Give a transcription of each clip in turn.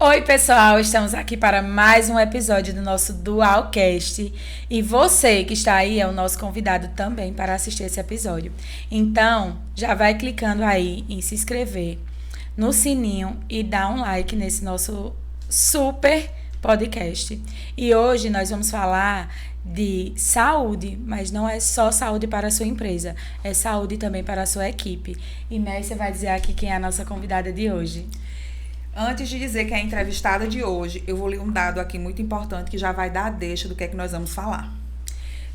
Oi, pessoal, estamos aqui para mais um episódio do nosso Dualcast. E você que está aí é o nosso convidado também para assistir esse episódio. Então, já vai clicando aí em se inscrever no sininho e dá um like nesse nosso super podcast. E hoje nós vamos falar de saúde, mas não é só saúde para a sua empresa, é saúde também para a sua equipe. E Ney, você vai dizer aqui quem é a nossa convidada de hoje. Antes de dizer que é a entrevistada de hoje, eu vou ler um dado aqui muito importante que já vai dar a deixa do que é que nós vamos falar.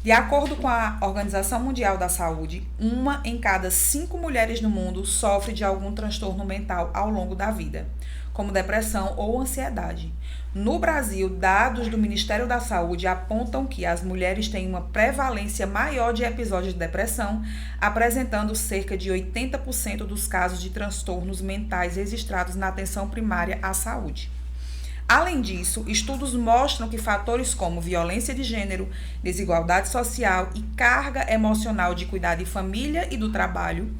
De acordo com a Organização Mundial da Saúde, 1 em cada 5 mulheres no mundo sofre de algum transtorno mental ao longo da vida, como depressão ou ansiedade. No Brasil, dados do Ministério da Saúde apontam que as mulheres têm uma prevalência maior de episódios de depressão, apresentando cerca de 80% dos casos de transtornos mentais registrados na atenção primária à saúde. Além disso, estudos mostram que fatores como violência de gênero, desigualdade social e carga emocional de cuidar de família e do trabalho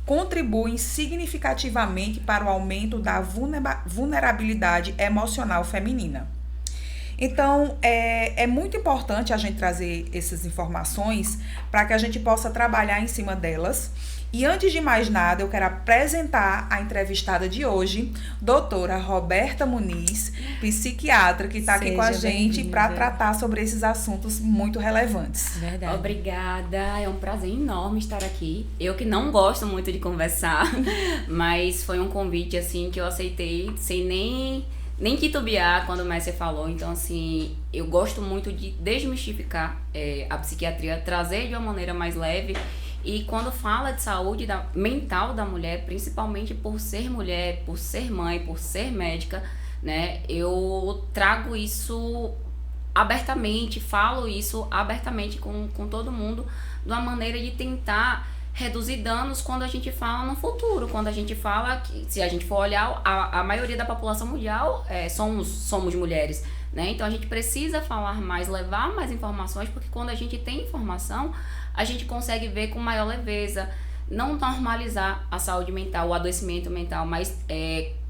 contribuem significativamente para o aumento da vulnerabilidade emocional feminina. Então, é muito importante a gente trazer essas informações para que a gente possa trabalhar em cima delas. E antes de mais nada, eu quero apresentar a entrevistada de hoje, doutora Roberta Muniz, psiquiatra, que está aqui com a gente para tratar sobre esses assuntos muito relevantes. Verdade. Obrigada, é um prazer enorme estar aqui. Eu que não gosto muito de conversar, mas foi um convite assim que eu aceitei sem nem titubear quando o Messi falou. Então, assim, eu gosto muito de desmistificar a psiquiatria, trazer de uma maneira mais leve. E quando fala de saúde mental da mulher, principalmente por ser mulher, por ser mãe, por ser médica, né, eu trago isso abertamente, falo isso abertamente com todo mundo, de uma maneira de tentar reduzir danos quando a gente fala no futuro, quando a gente fala que, se a gente for olhar, a maioria da população mundial somos mulheres, né? Então a gente precisa falar mais, levar mais informações, porque quando a gente tem informação, a gente consegue ver com maior leveza, não normalizar a saúde mental, o adoecimento mental, mas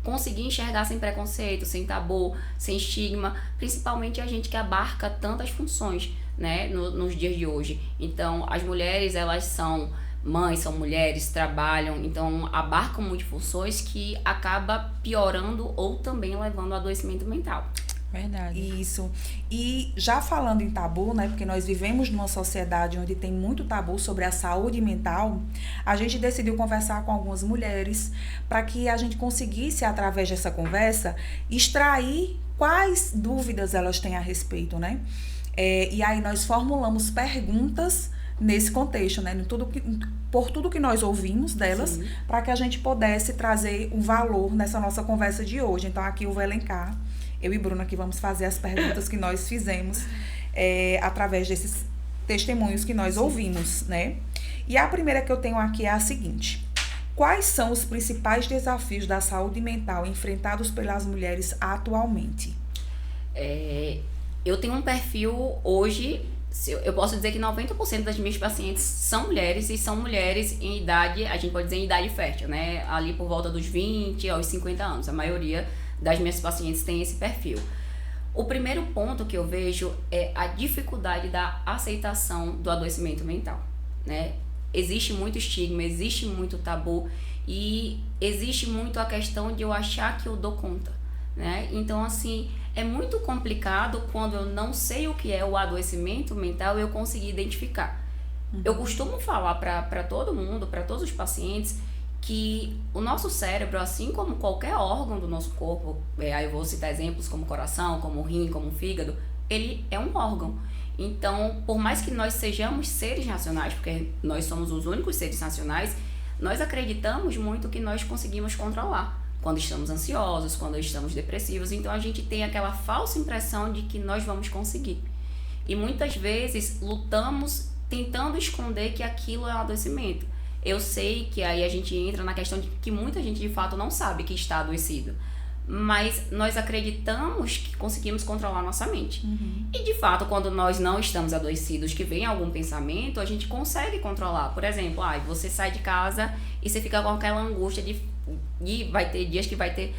conseguir enxergar sem preconceito, sem tabu, sem estigma, principalmente a gente que abarca tantas funções, né, nos dias de hoje. Então, as mulheres, elas são mães, são mulheres, trabalham, então abarcam muitas funções que acaba piorando ou também levando ao adoecimento mental. Verdade. Isso. E já falando em tabu, né, porque nós vivemos numa sociedade onde tem muito tabu sobre a saúde mental, a gente decidiu conversar com algumas mulheres para que a gente conseguisse, através dessa conversa, extrair quais dúvidas elas têm a respeito, né? E aí nós formulamos perguntas nesse contexto, né? Por tudo que nós ouvimos delas, para que a gente pudesse trazer um valor nessa nossa conversa de hoje. Então aqui eu vou elencar. Eu e Bruna aqui vamos fazer as perguntas que nós fizemos através desses testemunhos que nós ouvimos, né? E a primeira que eu tenho aqui é a seguinte: quais são os principais desafios da saúde mental enfrentados pelas mulheres atualmente? Eu tenho um perfil hoje, eu posso dizer que 90% das minhas pacientes são mulheres, e são mulheres em idade, a gente pode dizer em idade fértil, né? Ali por volta dos 20 aos 50 anos, a maioria das minhas pacientes tem esse perfil. O primeiro ponto que eu vejo é a dificuldade da aceitação do adoecimento mental, né? Existe muito estigma, existe muito tabu e existe muito a questão de eu achar que eu dou conta, né? Então, assim, é muito complicado quando eu não sei o que é o adoecimento mental eu conseguir identificar. Eu costumo falar para todo mundo, para todos os pacientes, que o nosso cérebro, assim como qualquer órgão do nosso corpo, aí eu vou citar exemplos como o coração, como o rim, como o fígado, ele é um órgão. Então, por mais que nós sejamos seres racionais, porque nós somos os únicos seres racionais, nós acreditamos muito que nós conseguimos controlar quando estamos ansiosos, quando estamos depressivos. Então, a gente tem aquela falsa impressão de que nós vamos conseguir. E muitas vezes lutamos tentando esconder que aquilo é um adoecimento. Eu sei que aí a gente entra na questão de que muita gente de fato não sabe que está adoecido, mas nós acreditamos que conseguimos controlar nossa mente. E de fato, quando nós não estamos adoecidos, que vem algum pensamento, a gente consegue controlar. Por exemplo, você sai de casa e você fica com aquela angústia de vai ter dias que vai ter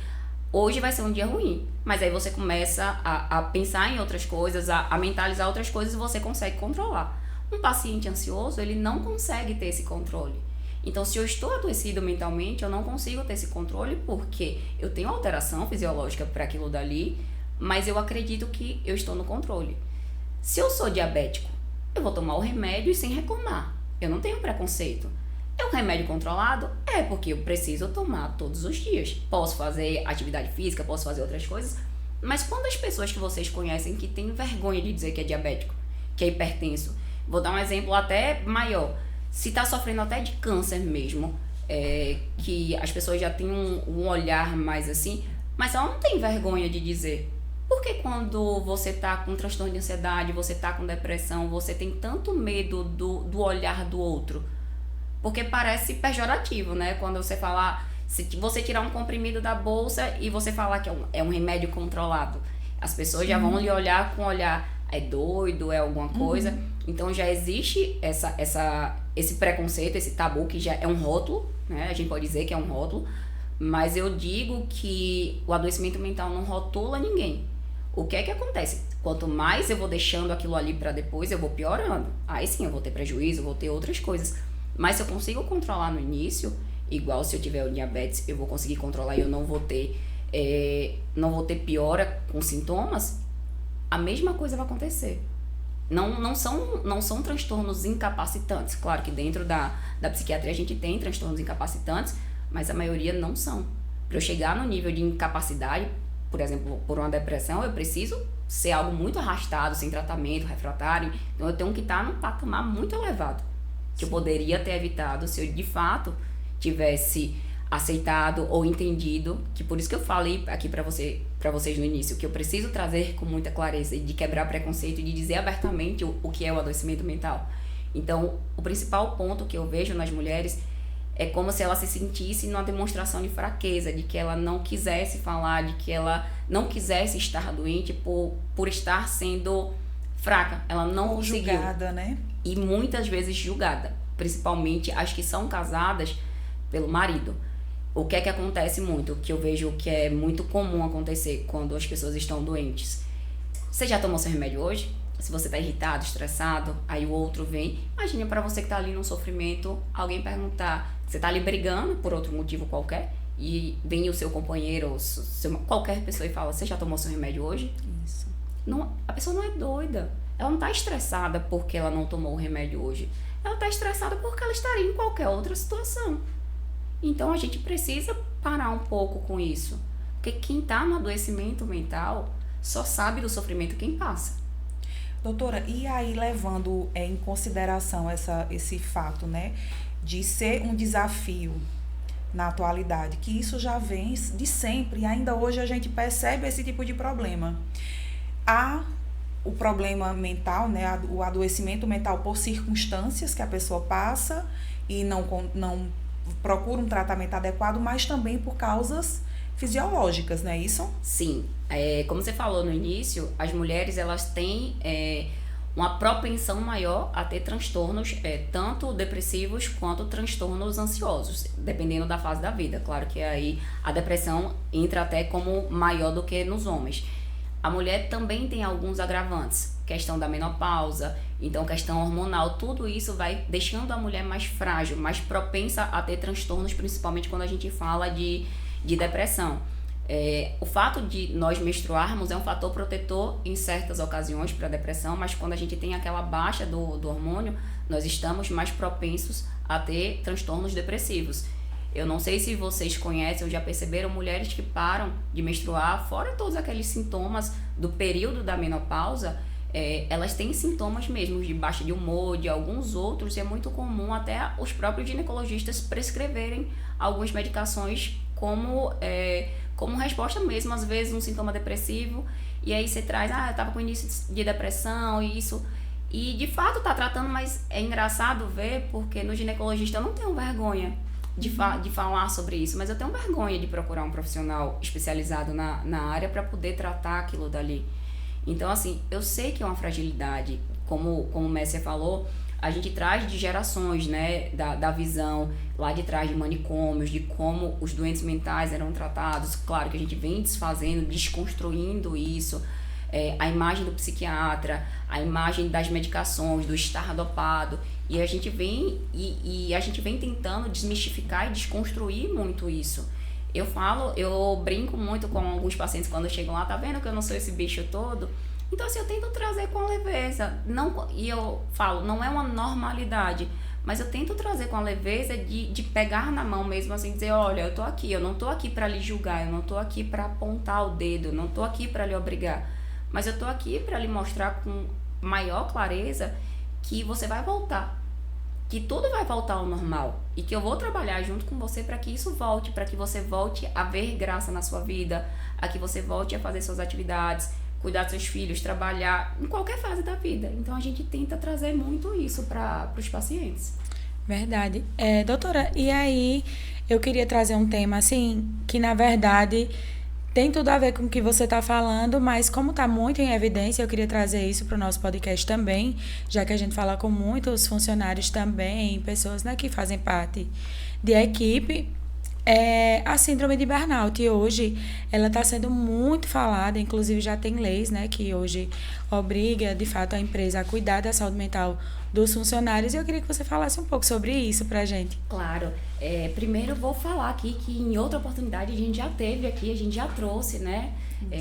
Hoje vai ser um dia ruim, mas aí você começa a pensar em outras coisas, a mentalizar outras coisas e você consegue controlar. Um paciente ansioso, ele não consegue ter esse controle. Então, se eu estou adoecido mentalmente, eu não consigo ter esse controle porque eu tenho alteração fisiológica para aquilo dali, mas eu acredito que eu estou no controle. Se eu sou diabético, eu vou tomar o remédio sem reclamar. Eu não tenho preconceito. É um remédio controlado? É, porque eu preciso tomar todos os dias. Posso fazer atividade física, posso fazer outras coisas, mas quando as pessoas que vocês conhecem que têm vergonha de dizer que é diabético, que é hipertenso, vou dar um exemplo até maior. Se está sofrendo até de câncer mesmo, que as pessoas já têm um olhar mais assim, mas ela não tem vergonha de dizer. Porque quando você está com transtorno de ansiedade, você está com depressão, você tem tanto medo do olhar do outro? Porque parece pejorativo, né? Quando você fala, se você tirar um comprimido da bolsa e você falar que é um remédio controlado, as pessoas já vão lhe olhar com olhar, é doido, é alguma coisa. Então já existe esse preconceito, esse tabu, que já é um rótulo, né? A gente pode dizer que é um rótulo, mas eu digo que o adoecimento mental não rotula ninguém. O que é que acontece? Quanto mais eu vou deixando aquilo ali para depois, eu vou piorando. Aí sim, eu vou ter prejuízo, eu vou ter outras coisas. Mas se eu consigo controlar no início, igual se eu tiver o diabetes, eu vou conseguir controlar e eu não vou ter piora com sintomas, a mesma coisa vai acontecer. Não são transtornos incapacitantes. Claro que dentro da psiquiatria a gente tem transtornos incapacitantes, mas a maioria não são. Para eu chegar no nível de incapacidade, por exemplo, por uma depressão, eu preciso ser algo muito arrastado, sem tratamento, refratário. Então eu tenho que estar num patamar muito elevado, que eu poderia ter evitado se eu de fato tivesse aceitado ou entendido, que por isso que eu falei aqui para vocês no início, que eu preciso trazer com muita clareza, de quebrar preconceito e de dizer abertamente o que é o adoecimento mental. Então, o principal ponto que eu vejo nas mulheres é como se ela se sentisse numa demonstração de fraqueza, de que ela não quisesse falar, de que ela não quisesse estar doente por estar sendo fraca. Ela não conseguiu. Julgada, né? E muitas vezes julgada, principalmente as que são casadas pelo marido. O que é que acontece muito, que eu vejo que é muito comum acontecer quando as pessoas estão doentes. Você já tomou seu remédio hoje? Se você está irritado, estressado, aí o outro vem. Imagina para você que está ali num sofrimento, alguém perguntar, você está ali brigando por outro motivo qualquer, e vem o seu companheiro, ou qualquer pessoa e fala, você já tomou seu remédio hoje? Isso. Não, a pessoa não é doida. Ela não está estressada porque ela não tomou o remédio hoje. Ela está estressada porque ela estaria em qualquer outra situação. Então a gente precisa parar um pouco com isso. Porque quem está no adoecimento mental só sabe do sofrimento quem passa. Doutora, e aí levando em consideração esse fato, né, de ser um desafio na atualidade, que isso já vem de sempre, e ainda hoje a gente percebe esse tipo de problema. Há o problema mental, né, o adoecimento mental por circunstâncias que a pessoa passa e não procura um tratamento adequado, mas também por causas fisiológicas, não é isso? Sim. Como você falou no início, as mulheres elas têm uma propensão maior a ter transtornos tanto depressivos quanto transtornos ansiosos, dependendo da fase da vida. Claro que aí a depressão entra até como maior do que nos homens. A mulher também tem alguns agravantes, questão da menopausa, então questão hormonal, tudo isso vai deixando a mulher mais frágil, mais propensa a ter transtornos, principalmente quando a gente fala de depressão. O fato de nós menstruarmos é um fator protetor em certas ocasiões para a depressão, mas quando a gente tem aquela baixa do hormônio, nós estamos mais propensos a ter transtornos depressivos. Eu não sei se vocês conhecem ou já perceberam mulheres que param de menstruar, fora todos aqueles sintomas do período da menopausa, elas têm sintomas mesmo de baixa de humor, de alguns outros, e é muito comum até os próprios ginecologistas prescreverem algumas medicações como resposta mesmo, às vezes um sintoma depressivo, e aí você traz, eu tava com início de depressão e isso, e de fato tá tratando, mas é engraçado ver, porque no ginecologista eu não tenho vergonha de falar sobre isso, mas eu tenho vergonha de procurar um profissional especializado na área para poder tratar aquilo dali. Então, assim, eu sei que é uma fragilidade, como o Messia falou, a gente traz de gerações, né, da visão lá de trás de manicômios, de como os doentes mentais eram tratados. Claro que a gente vem desfazendo, desconstruindo isso, a imagem do psiquiatra, a imagem das medicações, do estar dopado, e a gente vem a gente vem tentando desmistificar e desconstruir muito isso. Eu brinco muito com alguns pacientes quando chegam lá, tá vendo que eu não sou esse bicho todo? Então, assim, eu tento trazer com a leveza, e eu falo, não é uma normalidade, mas eu tento trazer com a leveza de pegar na mão mesmo, assim, dizer, olha, eu tô aqui, eu não tô aqui para lhe julgar, eu não tô aqui para apontar o dedo, eu não tô aqui para lhe obrigar, mas eu tô aqui para lhe mostrar com maior clareza que você vai voltar, que tudo vai voltar ao normal, e que eu vou trabalhar junto com você para que isso volte, para que você volte a ver graça na sua vida, a que você volte a fazer suas atividades, cuidar dos seus filhos, trabalhar em qualquer fase da vida. Então, a gente tenta trazer muito isso para os pacientes. Verdade. Doutora, e aí eu queria trazer um tema, assim, que na verdade tem tudo a ver com o que você está falando, mas como está muito em evidência, eu queria trazer isso para o nosso podcast também, já que a gente fala com muitos funcionários também, pessoas, né, que fazem parte de equipe. A síndrome de burnout, e hoje ela está sendo muito falada, inclusive já tem leis, né, que hoje obriga de fato a empresa a cuidar da saúde mental dos funcionários, e eu queria que você falasse um pouco sobre isso pra gente. Claro, primeiro eu vou falar aqui que em outra oportunidade a gente já teve aqui, a gente já trouxe, né,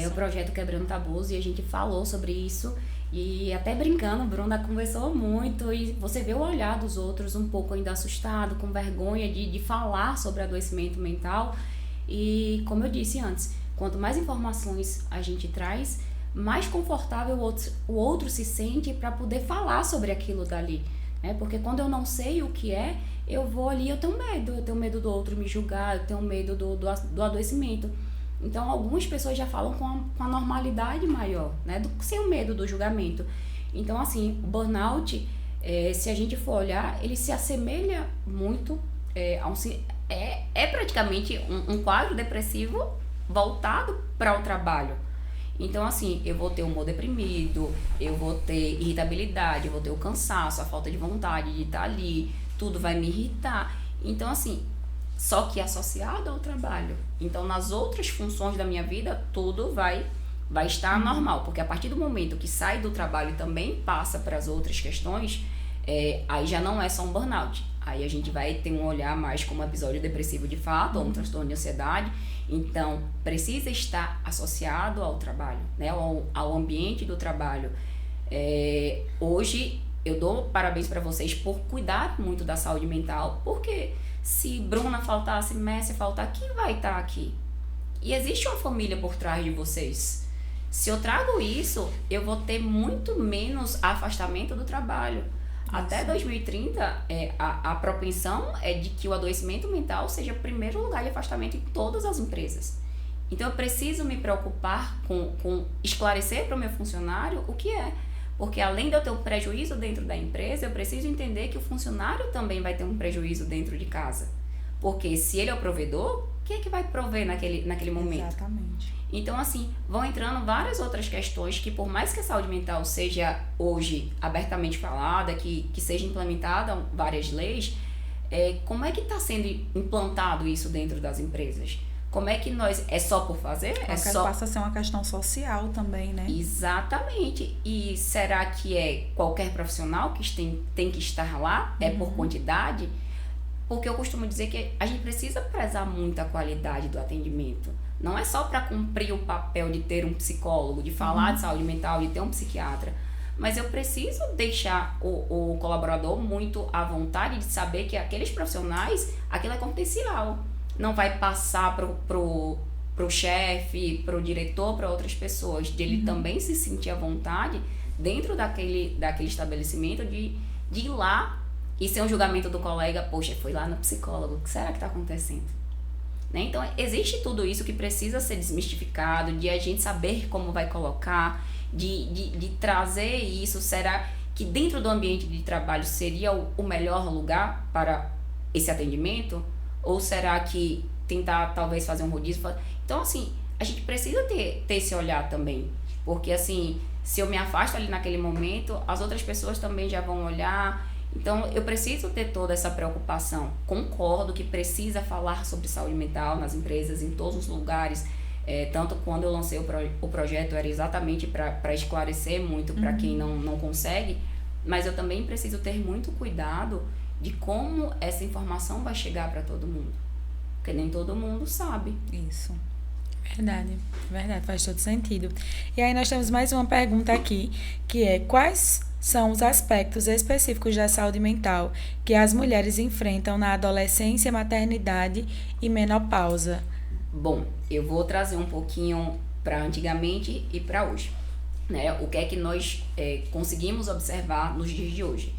o projeto Quebrando Tabus, e a gente falou sobre isso. E até brincando, Bruna conversou muito, e você vê o olhar dos outros um pouco ainda assustado, com vergonha de falar sobre adoecimento mental. E como eu disse antes, quanto mais informações a gente traz, mais confortável o outro se sente para poder falar sobre aquilo dali, né? Porque quando eu não sei o que eu vou ali, eu tenho medo do outro me julgar, eu tenho medo do adoecimento. Então, algumas pessoas já falam com a normalidade maior, né? Sem o medo do julgamento. Então, assim, o burnout, se a gente for olhar, ele se assemelha muito é praticamente um quadro depressivo voltado para o trabalho. Então, assim, eu vou ter humor deprimido, eu vou ter irritabilidade, eu vou ter o cansaço, a falta de vontade de estar ali, tudo vai me irritar. Então, assim, só que associado ao trabalho. Então, nas outras funções da minha vida, tudo vai estar normal. Porque a partir do momento que sai do trabalho e também passa para as outras questões, aí já não é só um burnout. Aí a gente vai ter um olhar mais como um episódio depressivo de fato, ou um transtorno de ansiedade. Então, precisa estar associado ao trabalho, né? Ao ambiente do trabalho. Hoje, eu dou parabéns para vocês por cuidar muito da saúde mental, porque se Bruna faltar, se Messi faltar, quem vai estar aqui? E existe uma família por trás de vocês. Se eu trago isso, eu vou ter muito menos afastamento do trabalho. Isso. Até 2030, a propensão é de que o adoecimento mental seja o primeiro lugar de afastamento em todas as empresas. Então, eu preciso me preocupar com esclarecer para o meu funcionário o que é. Porque além de eu ter um prejuízo dentro da empresa, eu preciso entender que o funcionário também vai ter um prejuízo dentro de casa. Porque se ele é o provedor, quem é que vai prover naquele momento? Exatamente. Então, assim, vão entrando várias outras questões que, por mais que a saúde mental seja hoje abertamente falada, que seja implementada várias leis, como é que está sendo implantado isso dentro das empresas? Como é que é só por fazer? Passa a ser uma questão social também, né? Exatamente. E será que qualquer profissional que tem que estar lá? É por quantidade? Porque eu costumo dizer que a gente precisa prezar muito a qualidade do atendimento. Não é só para cumprir o papel de ter um psicólogo, de falar de saúde mental, de ter um psiquiatra. Mas eu preciso deixar o colaborador muito à vontade de saber que aqueles profissionais, aquilo é confidencial. Não vai passar pro chefe, pro diretor, para outras pessoas, de ele também se sentir à vontade dentro daquele estabelecimento de ir lá e ser um julgamento do colega, poxa, foi lá no psicólogo, o que será que está acontecendo? Né? Então, existe tudo isso que precisa ser desmistificado, de a gente saber como vai colocar, de trazer isso. Será que dentro do ambiente de trabalho seria o melhor lugar para esse atendimento? Ou será que tentar talvez fazer um rodízio? Então, assim, a gente precisa ter esse olhar também. Porque, assim, se eu me afasto ali naquele momento, as outras pessoas também já vão olhar. Então, eu preciso ter toda essa preocupação. Concordo que precisa falar sobre saúde mental nas empresas, em todos os lugares. Tanto quando eu lancei o projeto, era exatamente para esclarecer muito para quem não consegue. Mas eu também preciso ter muito cuidado de como essa informação vai chegar para todo mundo. Porque nem todo mundo sabe. Isso. Verdade, faz todo sentido. E aí nós temos mais uma pergunta aqui, que é: quais são os aspectos específicos da saúde mental que as mulheres enfrentam na adolescência, maternidade e menopausa? Bom, eu vou trazer um pouquinho para antigamente e para hoje, né? O que é que nós conseguimos observar nos dias de hoje?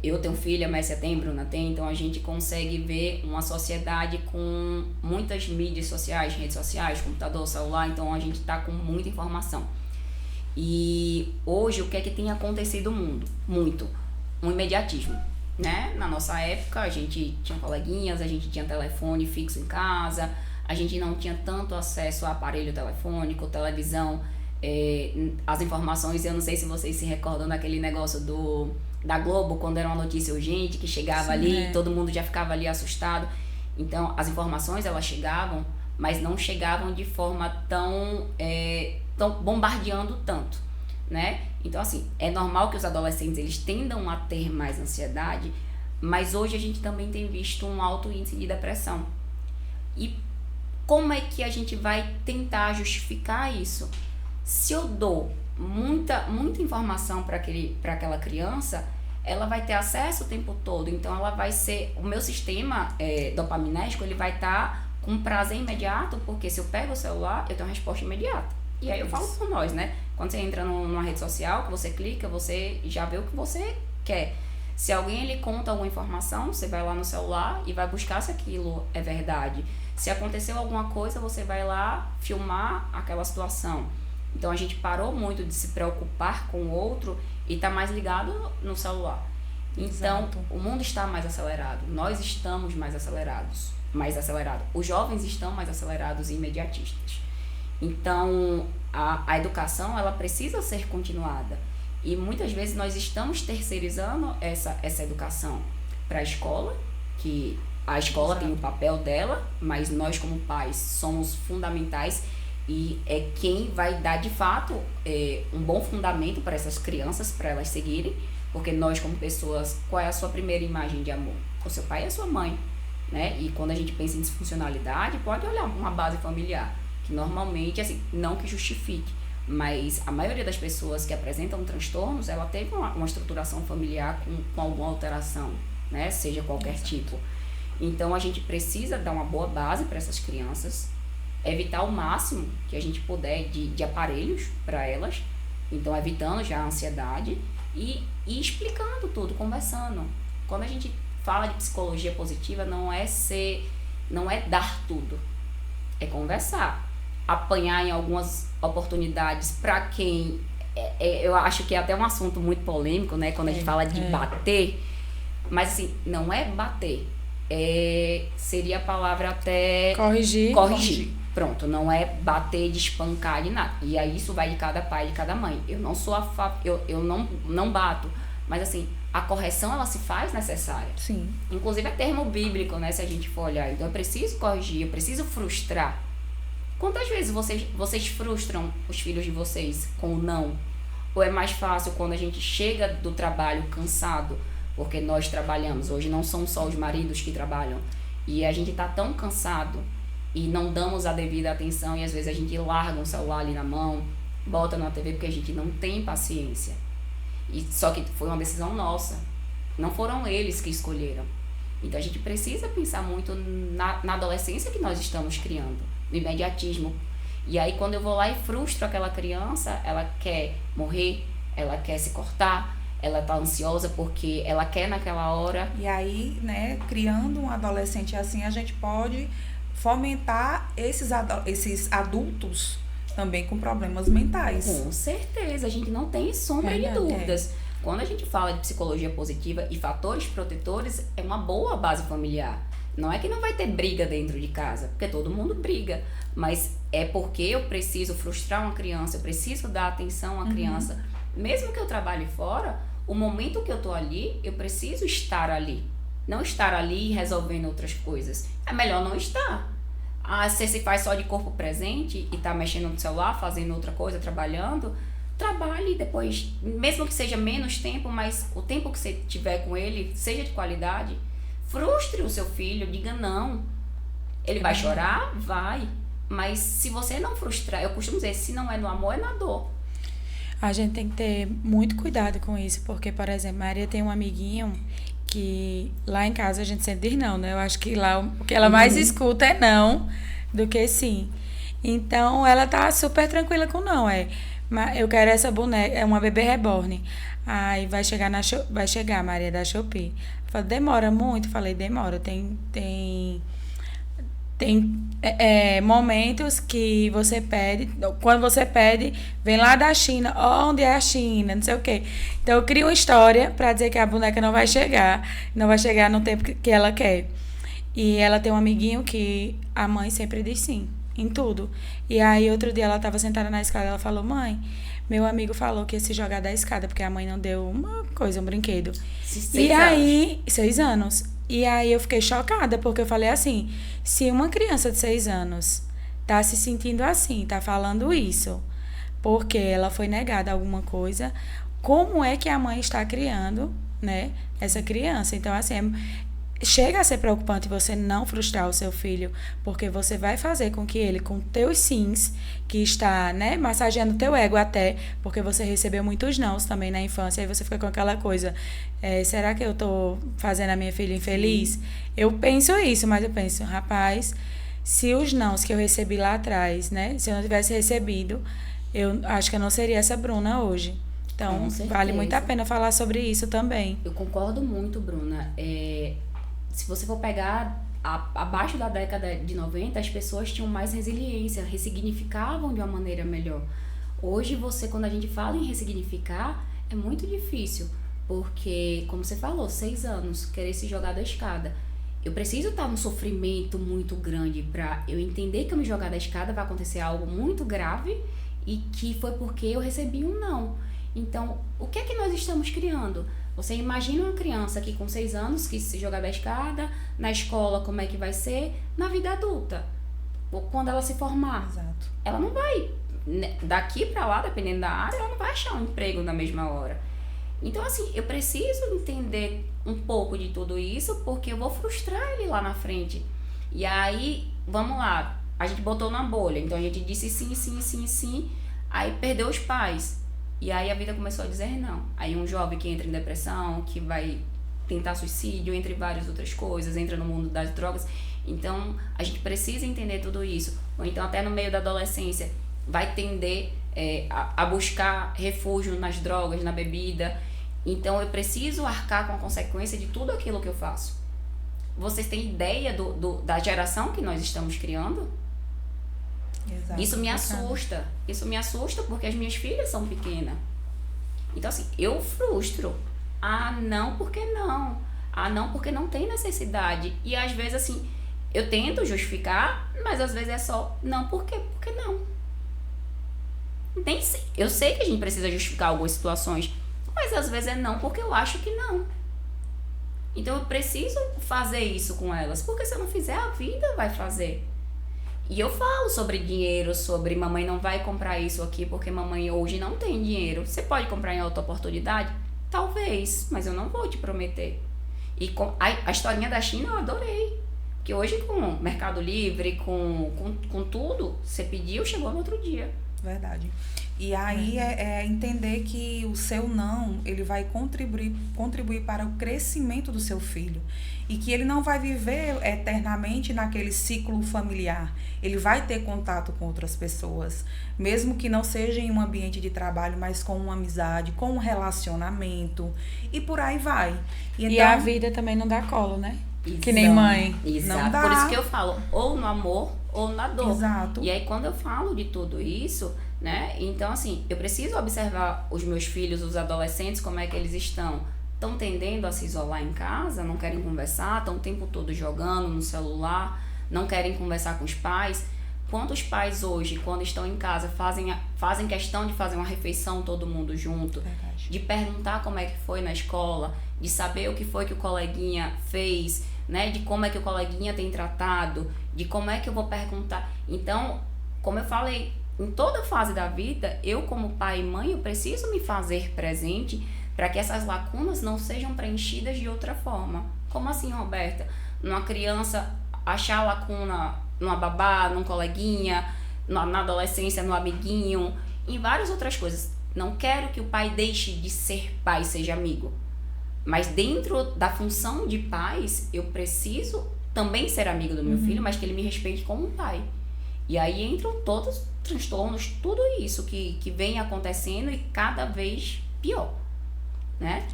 Eu tenho filha, mais setembro, Bruna tem, então a gente consegue ver uma sociedade com muitas mídias sociais, redes sociais, computador, celular, então a gente está com muita informação. E hoje o que é que tem acontecido no mundo? Muito. Um imediatismo, né? Na nossa época a gente tinha coleguinhas, a gente tinha telefone fixo em casa, a gente não tinha tanto acesso a aparelho telefônico, televisão, as informações, eu não sei se vocês se recordam daquele negócio da Globo, quando era uma notícia urgente, que chegava ali, todo mundo já ficava ali assustado. Então, as informações, elas chegavam, mas não chegavam de forma tão bombardeando tanto, né? Então, assim, é normal que os adolescentes, eles tendam a ter mais ansiedade, mas hoje a gente também tem visto um alto índice de depressão. E como é que a gente vai tentar justificar isso? Se eu dou muita informação para aquela criança, ela vai ter acesso o tempo todo, então ela vai ser, o meu sistema dopaminérgico, ele vai estar com prazer imediato, porque se eu pego o celular, eu tenho uma resposta imediata. E aí eu falo por nós, né? Quando você entra numa rede social, que você clica, você já vê o que você quer. Se alguém lhe conta alguma informação, você vai lá no celular e vai buscar se aquilo é verdade. Se aconteceu alguma coisa, você vai lá filmar aquela situação. Então a gente parou muito de se preocupar com o outro e tá mais ligado no celular. Então, exato, o mundo está mais acelerado, nós estamos mais acelerados. Os jovens estão mais acelerados e imediatistas. Então, a educação, ela precisa ser continuada. E muitas vezes nós estamos terceirizando essa educação para a escola, que a escola, exato, tem o papel dela, mas nós como pais somos fundamentais e é quem vai dar de fato um bom fundamento para essas crianças, para elas seguirem, porque nós como pessoas, qual é a sua primeira imagem de amor? O seu pai e a sua mãe, né? E quando a gente pensa em disfuncionalidade, pode olhar uma base familiar, que normalmente, assim, não que justifique, mas a maioria das pessoas que apresentam transtornos, ela teve uma estruturação familiar com alguma alteração, né? Seja qualquer, exato, tipo. Então a gente precisa dar uma boa base para essas crianças, evitar o máximo que a gente puder de aparelhos para elas, então evitando já a ansiedade e explicando tudo, conversando. Quando a gente fala de psicologia positiva, não é dar tudo, é conversar, apanhar em algumas oportunidades para quem, eu acho que é até um assunto muito polêmico, né, quando a gente fala de bater, mas assim, não é bater, seria a palavra até corrigir. Pronto, não é bater, de espancar, de nada. E aí isso vai de cada pai, de cada mãe. Eu não sou eu não bato, mas assim, a correção, ela se faz necessária. Sim. Inclusive é termo bíblico, né, se a gente for olhar. Então eu preciso corrigir, eu preciso frustrar. Quantas vezes vocês frustram os filhos de vocês com o não? Ou é mais fácil quando a gente chega do trabalho cansado, porque nós trabalhamos, hoje não são só os maridos que trabalham, e a gente tá tão cansado e não damos a devida atenção, e às vezes a gente larga um celular ali na mão, bota na TV porque a gente não tem paciência. E só que foi uma decisão nossa, não foram eles que escolheram. Então a gente precisa pensar muito na adolescência que nós estamos criando, no imediatismo. E aí quando eu vou lá e frustro aquela criança, ela quer morrer, ela quer se cortar, ela tá ansiosa porque ela quer naquela hora. E aí, né, criando um adolescente assim, a gente pode fomentar esses adultos também com problemas mentais. Com certeza, a gente não tem sombra de dúvidas. Quando a gente fala de psicologia positiva e fatores protetores, é uma boa base familiar. Não é que não vai ter briga dentro de casa, porque todo mundo briga, mas é porque eu preciso frustrar uma criança, eu preciso dar atenção à criança. Mesmo que eu trabalhe fora, o momento que eu tô ali, eu preciso estar ali. Não estar ali resolvendo outras coisas. É melhor não estar. Você se faz só de corpo presente e tá mexendo no celular, fazendo outra coisa, trabalhando, trabalhe depois, mesmo que seja menos tempo, mas o tempo que você tiver com ele, seja de qualidade, frustre o seu filho, diga não. Ele vai chorar? Vai. Mas se você não frustrar, eu costumo dizer, se não é no amor, é na dor. A gente tem que ter muito cuidado com isso, porque, por exemplo, Maria tem um amiguinho que lá em casa a gente sempre diz não, né? Eu acho que lá o que ela mais escuta é não do que sim. Então, ela tá super tranquila com não, eu quero essa boneca, é uma bebê reborn. Aí vai chegar Maria da Shopee. Falei, demora muito? Falei, demora. Tem momentos que você pede, quando você pede, vem lá da China, onde é a China, não sei o quê. Então eu crio uma história para dizer que a boneca não vai chegar no tempo que ela quer. E ela tem um amiguinho que a mãe sempre diz sim, em tudo. E aí outro dia ela estava sentada na escada, ela falou, mãe, meu amigo falou que ia se jogar da escada, porque a mãe não deu um brinquedo. 6 anos. E aí eu fiquei chocada, porque eu falei assim, se uma criança de 6 anos tá se sentindo assim, tá falando isso, porque ela foi negada alguma coisa, como é que a mãe está criando, né, essa criança? Então, assim, chega a ser preocupante você não frustrar o seu filho, porque você vai fazer com que ele, com teus sims, que está, né, massageando teu ego até, porque você recebeu muitos nãos também na infância, aí você fica com aquela coisa, será que eu tô fazendo a minha filha infeliz? Sim. Eu penso isso, mas eu penso, rapaz, se os nãos que eu recebi lá atrás, né, se eu não tivesse recebido, eu acho que eu não seria essa Bruna hoje. Então, vale muito a pena falar sobre isso também. Eu concordo muito, Bruna. Se você for pegar abaixo da década de 90, as pessoas tinham mais resiliência, ressignificavam de uma maneira melhor. Hoje, quando a gente fala em ressignificar, é muito difícil, porque, como você falou, 6 anos, querer se jogar da escada. Eu preciso estar num sofrimento muito grande para eu entender que eu me jogar da escada vai acontecer algo muito grave e que foi porque eu recebi um não. Então, o que é que nós estamos criando? Você imagina uma criança que com 6 anos que se jogar da escada, na escola como é que vai ser, na vida adulta, ou quando ela se formar. Exato. Ela não vai, daqui pra lá, dependendo da área, ela não vai achar um emprego na mesma hora. Então, assim, eu preciso entender um pouco de tudo isso, porque eu vou frustrar ele lá na frente. E aí, vamos lá, a gente botou na bolha, então a gente disse sim, aí perdeu os pais. E aí a vida começou a dizer não. Aí um jovem que entra em depressão, que vai tentar suicídio, entre várias outras coisas, entra no mundo das drogas. Então, a gente precisa entender tudo isso. Ou então, até no meio da adolescência, vai tender a buscar refúgio nas drogas, na bebida. Então, eu preciso arcar com a consequência de tudo aquilo que eu faço. Vocês têm ideia da geração que nós estamos criando? Exato. Isso me assusta porque as minhas filhas são pequenas. Então, assim, eu frustro. Não, porque não? Não, porque não tem necessidade. E às vezes, assim, eu tento justificar, mas às vezes é só não, por quê? Porque não. Nem sei. Eu sei que a gente precisa justificar algumas situações, mas às vezes é não, porque eu acho que não. Então eu preciso fazer isso com elas, porque se eu não fizer, a vida vai fazer. E eu falo sobre dinheiro, sobre mamãe não vai comprar isso aqui porque mamãe hoje não tem dinheiro. Você pode comprar em outra oportunidade? Talvez, mas eu não vou te prometer. E com a historinha da China eu adorei. Porque hoje com o Mercado Livre, com tudo, você pediu, chegou no outro dia. Verdade. E aí é entender que o seu não, ele vai contribuir para o crescimento do seu filho. E que ele não vai viver eternamente naquele ciclo familiar. Ele vai ter contato com outras pessoas. Mesmo que não seja em um ambiente de trabalho, mas com uma amizade, com um relacionamento. E por aí vai. E a vida também não dá colo, né? Exato. Que nem mãe. Exato. Não dá. Por isso que eu falo, ou no amor, ou na dor. Exato. E aí quando eu falo de tudo isso, né? Então, assim, eu preciso observar os meus filhos, os adolescentes, como é que eles estão. Estão tendendo a se isolar em casa, não querem conversar, estão o tempo todo jogando no celular, não querem conversar com os pais. Quantos pais hoje, quando estão em casa, fazem fazem questão de fazer uma refeição todo mundo junto, Verdade. de perguntar como é que foi na escola, de saber o que foi que o coleguinha fez, né, de como é que o coleguinha tem tratado, de como é que eu vou perguntar. Então, como eu falei, em toda fase da vida, eu como pai e mãe, eu preciso me fazer presente para que essas lacunas não sejam preenchidas de outra forma. Como assim, Roberta? Numa criança achar lacuna numa babá, num coleguinha, na adolescência, no amiguinho, em várias outras coisas. Não quero que o pai deixe de ser pai, seja amigo. Mas dentro da função de pais, eu preciso também ser amigo do meu filho, mas que ele me respeite como um pai. E aí entram todos os transtornos, tudo isso que vem acontecendo e cada vez pior, né?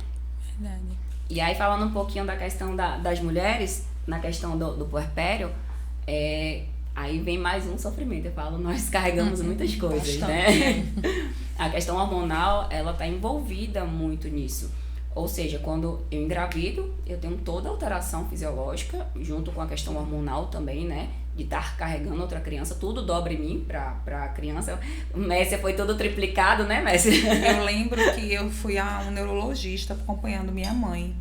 Verdade. E aí falando um pouquinho da questão das mulheres, na questão do puerpério, aí vem mais um sofrimento. Eu falo, nós carregamos muitas coisas, né? A questão hormonal, ela tá envolvida muito nisso. Ou seja, quando eu engravido, eu tenho toda a alteração fisiológica, junto com a questão hormonal também, né? De estar carregando outra criança, tudo dobra em mim pra criança. O Messi foi todo triplicado, né, Messi? Eu lembro que eu fui a um neurologista acompanhando minha mãe.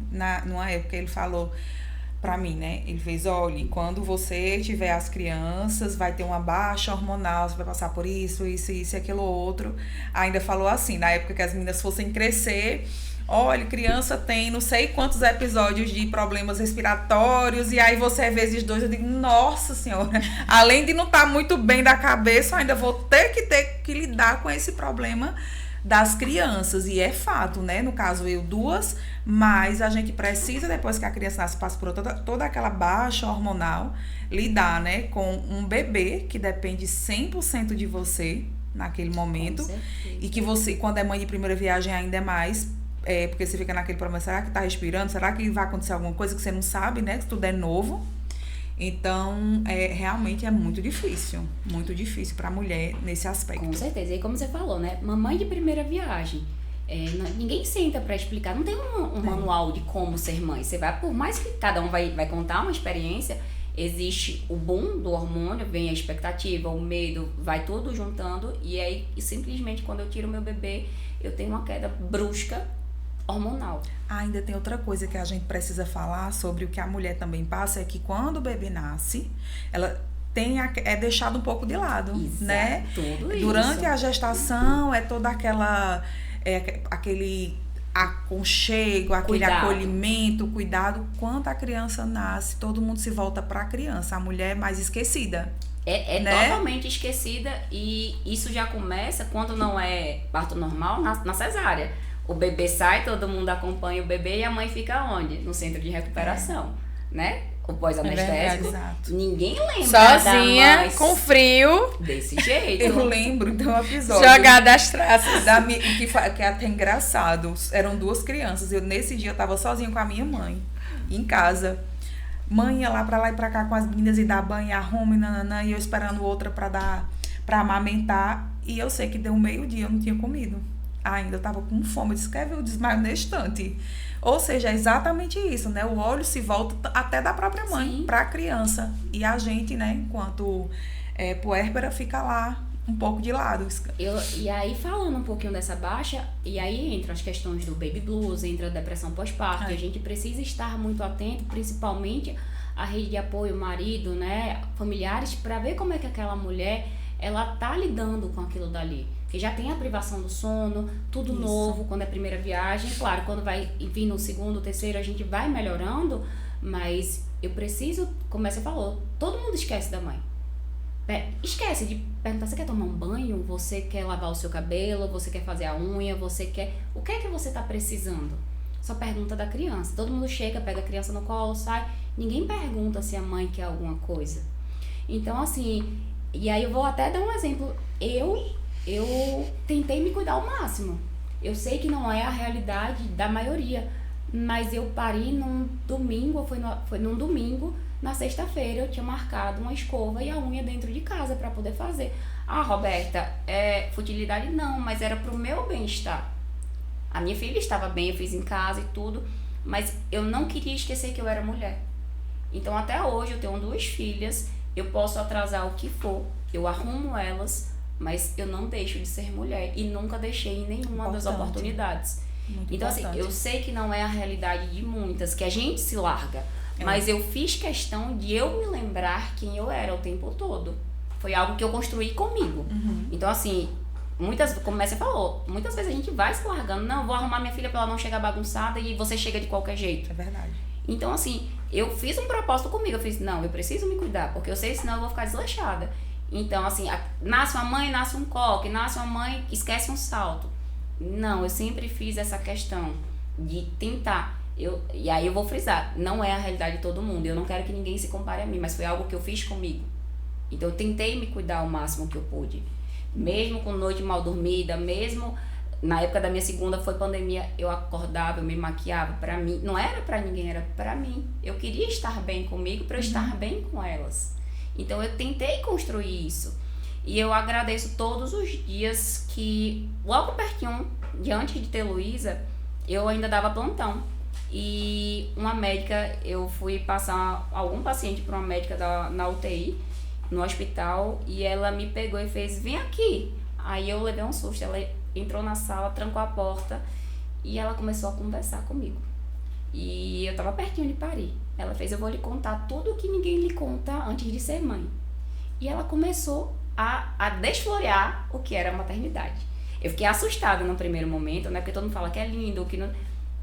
Numa época ele falou pra mim, né? Ele fez, olha, quando você tiver as crianças, vai ter uma baixa hormonal, você vai passar por isso e aquilo outro. Ainda falou assim, na época que as meninas fossem crescer, olha, criança tem não sei quantos episódios de problemas respiratórios, e aí você é vezes 2, eu digo, nossa senhora, além de não estar muito bem da cabeça, eu ainda vou ter que lidar com esse problema das crianças, e é fato, né? No caso, eu 2, mas a gente precisa, depois que a criança nasce, passa por toda aquela baixa hormonal, lidar, né, com um bebê que depende 100% de você naquele momento, e que você, quando é mãe de primeira viagem, ainda é mais, porque você fica naquele problema, será que tá respirando? Será que vai acontecer alguma coisa que você não sabe, né? Que tudo é novo. Então, realmente é muito difícil para a mulher nesse aspecto. Com certeza. E como você falou, né? Mamãe de primeira viagem. Ninguém senta para explicar. Não tem um manual de como ser mãe. Você vai, por mais que cada um vai contar uma experiência, existe o boom do hormônio, vem a expectativa, o medo, vai tudo juntando. E aí, simplesmente, quando eu tiro meu bebê, eu tenho uma queda brusca hormonal. Ainda tem outra coisa que a gente precisa falar sobre o que a mulher também passa, é que quando o bebê nasce, ela é deixado um pouco de lado, Exato, né? Tudo Durante isso. a gestação é toda aquele aconchego, aquele acolhimento, cuidado. Quando a criança nasce, todo mundo se volta para a criança, a mulher é mais esquecida. Né? Totalmente esquecida, e isso já começa quando não é parto normal, na cesárea. O bebê sai, todo mundo acompanha o bebê e a mãe fica onde? No centro de recuperação, né? O pós-anestésico. Ninguém lembra sozinha, da mãe com frio. Desse jeito. Eu lembro de um episódio. Jogada às traças. Que é até engraçado. Eram 2 crianças. Nesse dia eu tava sozinha com a minha mãe, em casa. Mãe ia lá e pra cá com as meninas e dar banho, arruma e nananã. E eu esperando outra pra amamentar. E eu sei que deu 12:00, eu não tinha comido. Ainda eu tava com fome, eu disse, quer ver o desmaio na estante. Ou seja, é exatamente isso, né? O olho se volta até da própria mãe para a criança. E a gente, né, enquanto puérpera, fica lá um pouco de lado. E aí, falando um pouquinho dessa baixa, e aí entram as questões do baby blues, entra a depressão pós-parto. A gente precisa estar muito atento, principalmente a rede de apoio, marido, né, familiares, para ver como é que aquela mulher, ela tá lidando com aquilo dali. Porque já tem a privação do sono, tudo isso. Novo, quando é a primeira viagem. Claro, quando vai vir no segundo, terceiro, a gente vai melhorando, mas eu preciso, como você falou, todo mundo esquece da mãe. Esquece de perguntar, você quer tomar um banho? Você quer lavar o seu cabelo? Você quer fazer a unha? Você quer... O que é que você tá precisando? Só pergunta da criança. Todo mundo chega, pega a criança no colo, sai. Ninguém pergunta se a mãe quer alguma coisa. Então, assim... E aí eu vou até dar um exemplo. Eu tentei me cuidar ao máximo. Eu sei que não é a realidade da maioria, mas eu pari num domingo, foi num domingo, na sexta-feira eu tinha marcado uma escova e a unha dentro de casa para poder fazer. Ah, Roberta, futilidade não, mas era pro meu bem-estar. A minha filha estava bem, eu fiz em casa e tudo, mas eu não queria esquecer que eu era mulher. Então até hoje eu tenho 2 filhas, eu posso atrasar o que for, eu arrumo elas, mas eu não deixo de ser mulher e nunca deixei em nenhuma das oportunidades. Muito então, importante. assim, eu sei que não é a realidade de muitas, que a gente se larga, mas eu fiz questão de eu me lembrar quem eu era o tempo todo. Foi algo que eu construí comigo. Então, assim, como você falou, muitas vezes a gente vai se largando. Não, vou arrumar minha filha pra ela não chegar bagunçada e você chega de qualquer jeito. É verdade. Então, assim, eu fiz um propósito comigo. Eu fiz, não, eu preciso me cuidar, porque eu sei, senão eu vou ficar desleixada. Então, assim, nasce uma mãe, nasce um coque, nasce uma mãe, esquece um salto. Não, eu sempre fiz essa questão de tentar. E aí eu vou frisar, não é a realidade de todo mundo. Eu não quero que ninguém se compare a mim, mas foi algo que eu fiz comigo. Então, eu tentei me cuidar o máximo que eu pude. Mesmo com noite mal dormida, mesmo na época da minha segunda foi pandemia, eu acordava, eu me maquiava pra mim. Não era pra ninguém, era pra mim. Eu queria estar bem comigo pra eu estar bem com elas. Então, eu tentei construir isso. E eu agradeço todos os dias que, logo pertinho, diante de ter Luísa, eu ainda dava plantão. E uma médica, eu fui passar algum paciente para uma médica na UTI, no hospital, e ela me pegou e fez, vem aqui. Aí eu levei um susto, ela entrou na sala, trancou a porta e ela começou a conversar comigo. E eu tava pertinho de parir. Ela fez, eu vou lhe contar tudo que ninguém lhe conta antes de ser mãe. E ela começou a desflorear o que era a maternidade. Eu fiquei assustada no primeiro momento, né? Porque todo mundo fala que é lindo, que não...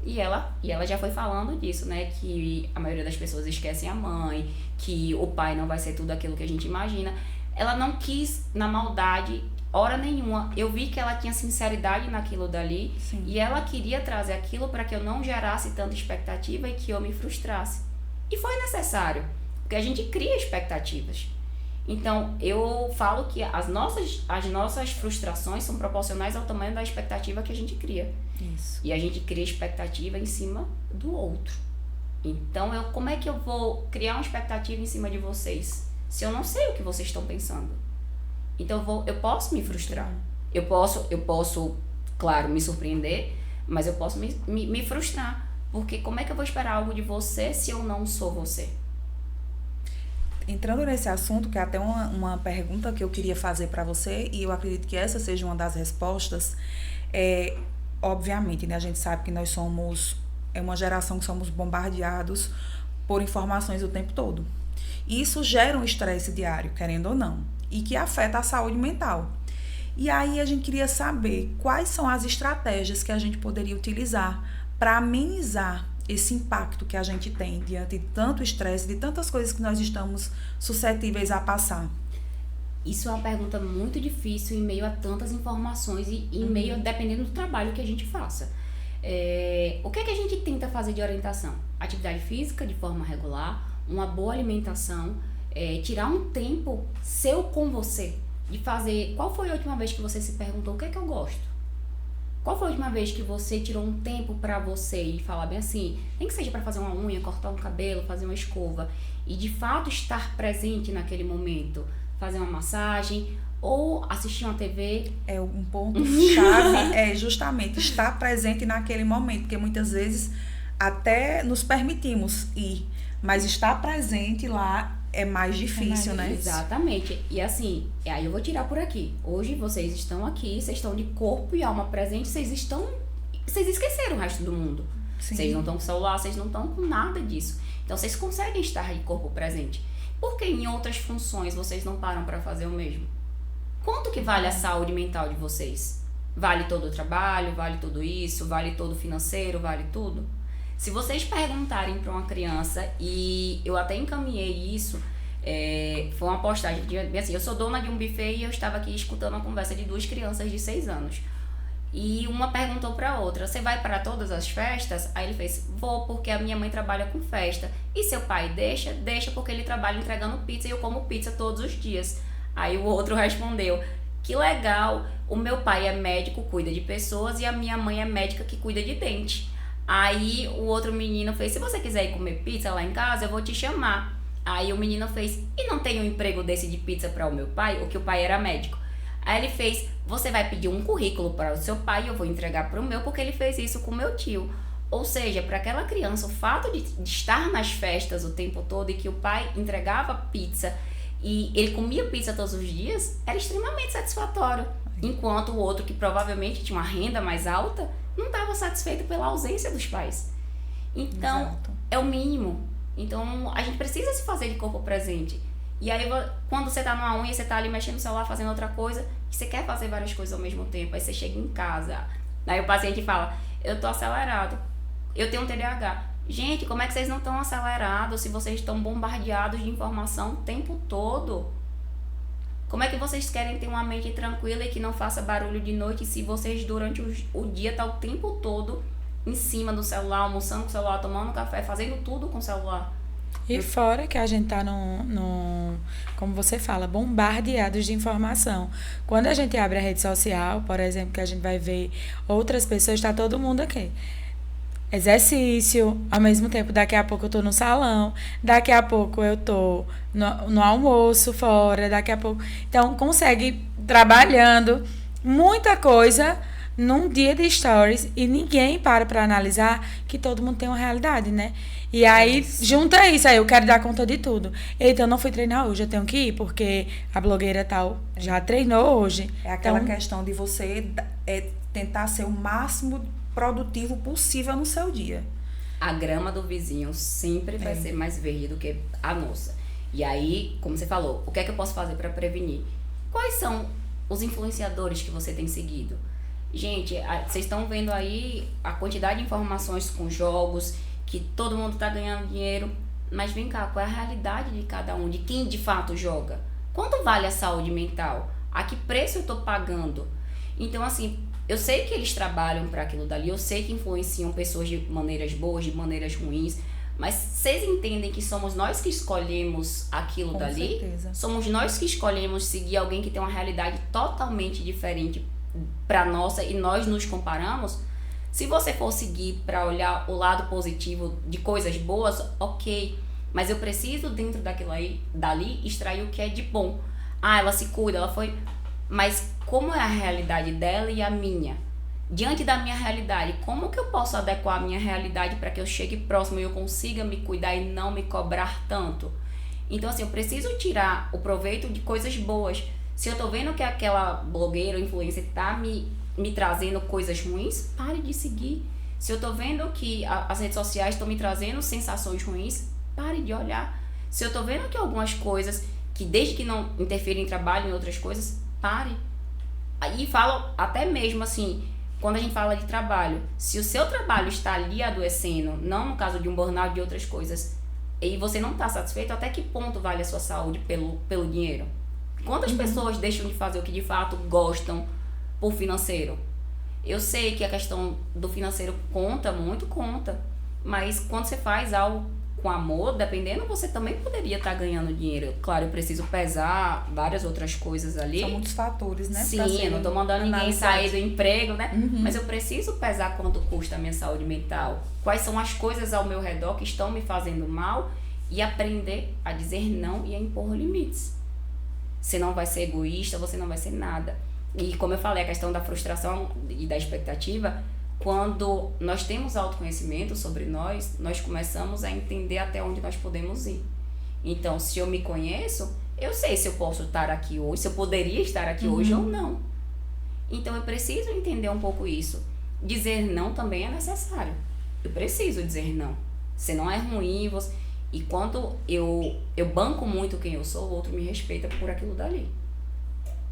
E ela já foi falando disso, né? Que a maioria das pessoas esquecem a mãe, que o pai não vai ser tudo aquilo que a gente imagina. Ela não quis, na maldade, hora nenhuma. Eu vi que ela tinha sinceridade naquilo dali. Sim. E ela queria trazer aquilo para que eu não gerasse tanta expectativa e que eu me frustrasse. E foi necessário, porque a gente cria expectativas. Então, eu falo que as nossas frustrações são proporcionais ao tamanho da expectativa que a gente cria. Isso. E a gente cria expectativa em cima do outro. Então, como é que eu vou criar uma expectativa em cima de vocês, se eu não sei o que vocês estão pensando? Então, eu posso me frustrar. Eu posso, claro, me surpreender, mas eu posso me frustrar. Porque como é que eu vou esperar algo de você se eu não sou você? Entrando nesse assunto, que é até uma pergunta que eu queria fazer para você, e eu acredito que essa seja uma das respostas, obviamente, né, a gente sabe que nós somos uma geração que somos bombardeados por informações o tempo todo. E isso gera um estresse diário, querendo ou não, e que afeta a saúde mental. E aí a gente queria saber quais são as estratégias que a gente poderia utilizar para amenizar esse impacto que a gente tem diante de tanto estresse, de tantas coisas que nós estamos suscetíveis a passar. Isso é uma pergunta muito difícil em meio a tantas informações e em meio, dependendo do trabalho que a gente faça. O que é que a gente tenta fazer de orientação? Atividade física de forma regular, uma boa alimentação, tirar um tempo seu com você, de fazer... Qual foi a última vez que você se perguntou o que é que eu gosto? Qual foi a última vez que você tirou um tempo pra você e falar bem assim, nem que seja pra fazer uma unha, cortar um cabelo, fazer uma escova, e de fato estar presente naquele momento, fazer uma massagem ou assistir uma TV? Um ponto-chave é justamente estar presente naquele momento, porque muitas vezes até nos permitimos ir, mas estar presente lá é mais difícil, né? Exatamente. E assim, aí eu vou tirar por aqui. Hoje vocês estão aqui, vocês estão de corpo e alma presente, vocês esqueceram o resto do mundo. Sim. Vocês não estão com celular, vocês não estão com nada disso. Então vocês conseguem estar de corpo presente. Por que em outras funções vocês não param para fazer o mesmo? Quanto que vale a saúde mental de vocês? Vale todo o trabalho, vale tudo isso, vale todo o financeiro, vale tudo? Se vocês perguntarem para uma criança, e eu até encaminhei isso, foi uma postagem, assim, eu sou dona de um buffet e eu estava aqui escutando uma conversa de 2 crianças de 6 anos. E uma perguntou para a outra, você vai para todas as festas? Aí ele fez, vou porque a minha mãe trabalha com festa. E seu pai deixa? Deixa porque ele trabalha entregando pizza e eu como pizza todos os dias. Aí o outro respondeu, que legal, o meu pai é médico, cuida de pessoas, e a minha mãe é médica que cuida de dente. Aí o outro menino fez, se você quiser ir comer pizza lá em casa, eu vou te chamar. Aí o menino fez, e não tem um emprego desse de pizza para o meu pai? O que o pai era médico. Aí ele fez, você vai pedir um currículo para o seu pai e eu vou entregar para o meu, porque ele fez isso com o meu tio. Ou seja, para aquela criança, o fato de estar nas festas o tempo todo e que o pai entregava pizza e ele comia pizza todos os dias, era extremamente satisfatório. Enquanto o outro, que provavelmente tinha uma renda mais alta, não estava satisfeito pela ausência dos pais. Então, Exato. é o mínimo. Então, a gente precisa se fazer de corpo presente. E aí, quando você tá numa unha, você tá ali mexendo no celular, fazendo outra coisa, e você quer fazer várias coisas ao mesmo tempo. Aí você chega em casa, aí o paciente fala, eu tô acelerado, eu tenho um TDAH. Gente, como é que vocês não estão acelerados se vocês estão bombardeados de informação o tempo todo? Como é que vocês querem ter uma mente tranquila e que não faça barulho de noite se vocês durante o dia tá o tempo todo em cima do celular, almoçando com o celular, tomando café, fazendo tudo com o celular? E fora que a gente tá como você fala, bombardeados de informação. Quando a gente abre a rede social, por exemplo, que a gente vai ver outras pessoas, tá todo mundo aqui. Exercício, ao mesmo tempo, daqui a pouco eu tô no salão, daqui a pouco eu tô no almoço fora, daqui a pouco. Então, consegue trabalhando muita coisa num dia de stories e ninguém para analisar que todo mundo tem uma realidade, né? E aí, junta isso, aí eu quero dar conta de tudo. Eita, eu não fui treinar hoje, eu tenho que ir, porque a blogueira tal já treinou hoje. É aquela Então, questão de você tentar ser o máximo produtivo possível no seu dia. A grama do vizinho sempre vai ser mais verde do que a nossa. E aí, como você falou, o que é que eu posso fazer para prevenir? Quais são os influenciadores que você tem seguido? Gente, vocês estão vendo aí a quantidade de informações com jogos, que todo mundo está ganhando dinheiro, mas vem cá, qual é a realidade de cada um, de quem de fato joga? Quanto vale a saúde mental? A que preço eu estou pagando? Então, assim, eu sei que eles trabalham para aquilo dali, eu sei que influenciam pessoas de maneiras boas, de maneiras ruins, mas vocês entendem que somos nós que escolhemos aquilo Com dali? certeza. Somos nós que escolhemos seguir alguém que tem uma realidade totalmente diferente para nossa e nós nos comparamos? Se você for seguir para olhar o lado positivo de coisas boas, ok, mas eu preciso dentro daquilo aí, dali, extrair o que é de bom. Ah, ela se cuida, ela foi... Mas como é a realidade dela e a minha? Diante da minha realidade, como que eu posso adequar a minha realidade para que eu chegue próximo e eu consiga me cuidar e não me cobrar tanto? Então, assim, eu preciso tirar o proveito de coisas boas. Se eu tô vendo que aquela blogueira ou influencer tá me trazendo coisas ruins, pare de seguir. Se eu tô vendo que as redes sociais estão me trazendo sensações ruins, pare de olhar. Se eu tô vendo que algumas coisas, que desde que não interfirem em trabalho, em outras coisas, pare. Aí falo até mesmo assim, quando a gente fala de trabalho, se o seu trabalho está ali adoecendo, não no caso de um burnout, de outras coisas, e você não está satisfeito, até que ponto vale a sua saúde pelo dinheiro? Quantas pessoas deixam de fazer o que de fato gostam por financeiro? Eu sei que a questão do financeiro conta, muito conta, mas quando você faz algo com amor, dependendo, você também poderia estar ganhando dinheiro. Claro, eu preciso pesar várias outras coisas ali. São muitos fatores, né? Sim, eu não tô mandando ninguém sair do emprego, né? Uhum. Mas eu preciso pesar quanto custa a minha saúde mental. Quais são as coisas ao meu redor que estão me fazendo mal e aprender a dizer não e a impor limites. Você não vai ser egoísta, você não vai ser nada. E como eu falei, a questão da frustração e da expectativa, quando nós temos autoconhecimento sobre nós começamos a entender até onde nós podemos ir. Então, se eu me conheço, eu sei se eu posso estar aqui hoje, se eu poderia estar aqui hoje ou não. Então, eu preciso entender um pouco isso. Dizer não também é necessário. Eu preciso dizer não. Você não é ruim, você... E quando eu banco muito quem eu sou, o outro me respeita por aquilo dali.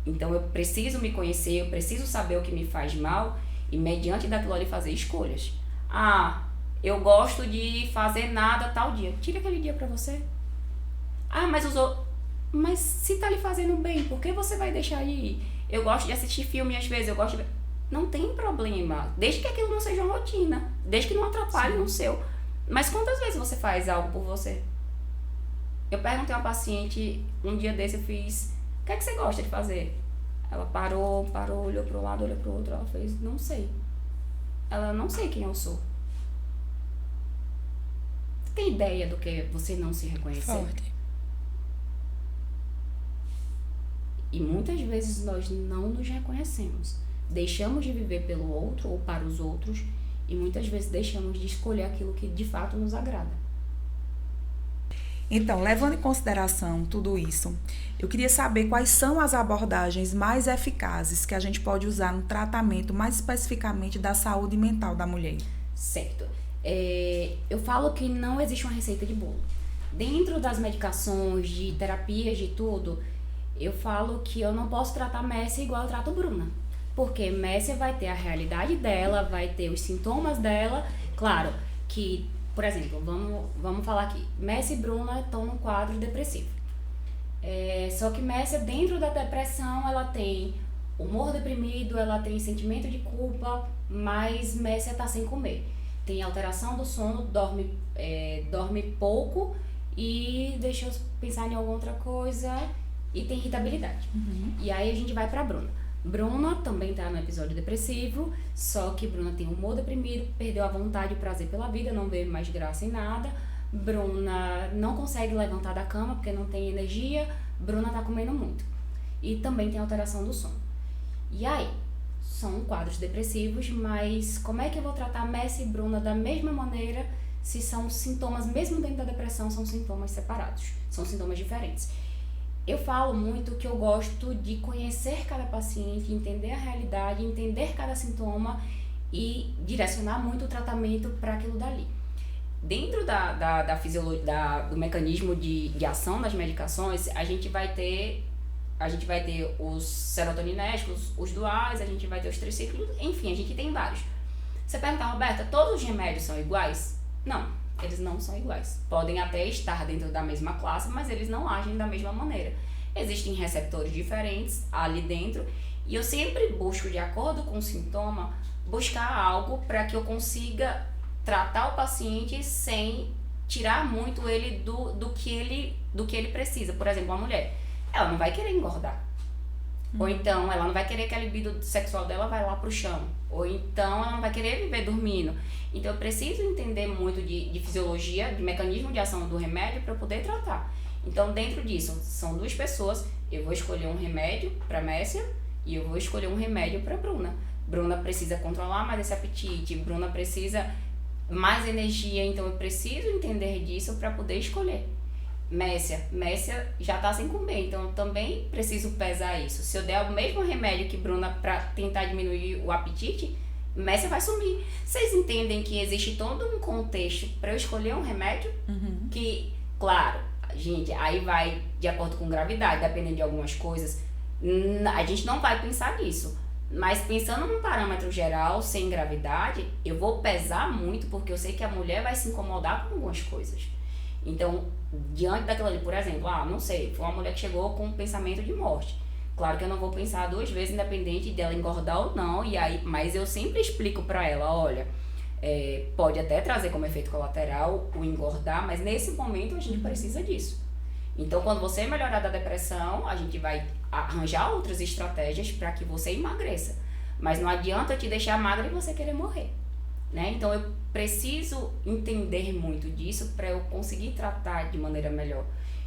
Então, eu preciso me conhecer, eu preciso saber o que me faz mal e, mediante daquilo ali, fazer escolhas. Ah, eu gosto de fazer nada tal dia. Tira aquele dia pra você. Ah, mas se tá lhe fazendo bem, por que você vai deixar de ir? Eu gosto de assistir filme às vezes, eu gosto de... Não tem problema, desde que aquilo não seja uma rotina, desde que não atrapalhe no seu. Mas quantas vezes você faz algo por você? Eu perguntei a uma paciente, um dia desse eu fiz, o que é que você gosta de fazer? Ela parou, olhou pro lado, olhou pro outro, ela fez, não sei. Ela, não sei quem eu sou. Você tem ideia do que é você não se reconhecer? Forte. E muitas vezes nós não nos reconhecemos. Deixamos de viver pelo outro ou para os outros e muitas vezes deixamos de escolher aquilo que de fato nos agrada. Então, levando em consideração tudo isso, eu queria saber quais são as abordagens mais eficazes que a gente pode usar no tratamento, mais especificamente da saúde mental da mulher. Certo. Eu falo que não existe uma receita de bolo. Dentro das medicações, de terapias, de tudo, eu falo que eu não posso tratar Messia igual eu trato Bruna. Porque Messia vai ter a realidade dela, vai ter os sintomas dela. Claro que, por exemplo, vamos falar aqui. Messia e Bruna estão num quadro depressivo. Só que Messia, dentro da depressão, ela tem humor deprimido, ela tem sentimento de culpa, mas Messia tá sem comer. Tem alteração do sono, dorme pouco e deixa eu pensar em alguma outra coisa e tem irritabilidade. E aí a gente vai pra Bruna. Bruna também tá no episódio depressivo, só que Bruna tem humor deprimido, perdeu a vontade e o prazer pela vida, não vê mais graça em nada. Bruna não consegue levantar da cama porque não tem energia. Bruna tá comendo muito. E também tem alteração do sono. E aí, são quadros depressivos, mas como é que eu vou tratar Messia e Bruna da mesma maneira se são sintomas, mesmo dentro da depressão, são sintomas separados, são sintomas diferentes? Eu falo muito que eu gosto de conhecer cada paciente, entender a realidade, entender cada sintoma e direcionar muito o tratamento para aquilo dali. Dentro da fisiologia, do mecanismo de ação das medicações, a gente vai ter os serotoninérgicos, os duais, a gente vai ter os tricíclicos, enfim, a gente tem vários. Você pergunta, Roberta, todos os remédios são iguais? Não, eles não são iguais. Podem até estar dentro da mesma classe, mas eles não agem da mesma maneira. Existem receptores diferentes ali dentro e eu sempre busco, de acordo com o sintoma, buscar algo para que eu consiga tratar o paciente sem tirar muito ele do que ele precisa. Por exemplo, a mulher, ela não vai querer engordar. Ou então, ela não vai querer que a libido sexual dela vai lá pro chão. Ou então, ela não vai querer viver dormindo. Então, eu preciso entender muito de fisiologia, de mecanismo de ação do remédio para poder tratar. Então, dentro disso, são duas pessoas. Eu vou escolher um remédio para Messia e eu vou escolher um remédio para Bruna. Bruna precisa controlar mais esse apetite. Bruna precisa mais energia. Então, eu preciso entender disso para poder escolher. Messia já tá sem comer, então eu também preciso pesar isso. Se eu der o mesmo remédio que Bruna para tentar diminuir o apetite, Messia vai sumir. Vocês entendem que existe todo um contexto para eu escolher um remédio? Que, claro, gente, aí vai de acordo com gravidade, dependendo de algumas coisas, a gente não vai pensar nisso. Mas pensando num parâmetro geral, sem gravidade, eu vou pesar muito, porque eu sei que a mulher vai se incomodar com algumas coisas. Então, diante daquilo ali, por exemplo, não sei, foi uma mulher que chegou com um pensamento de morte. Claro que eu não vou pensar duas vezes, independente dela engordar ou não, mas eu sempre explico pra ela, olha, pode até trazer como efeito colateral o engordar, mas nesse momento a gente precisa disso. Então, quando você melhorar da depressão, a gente vai arranjar outras estratégias para que você emagreça. Mas não adianta te deixar magra e você querer morrer. Né? Então eu preciso entender muito disso para eu conseguir tratar de maneira melhor.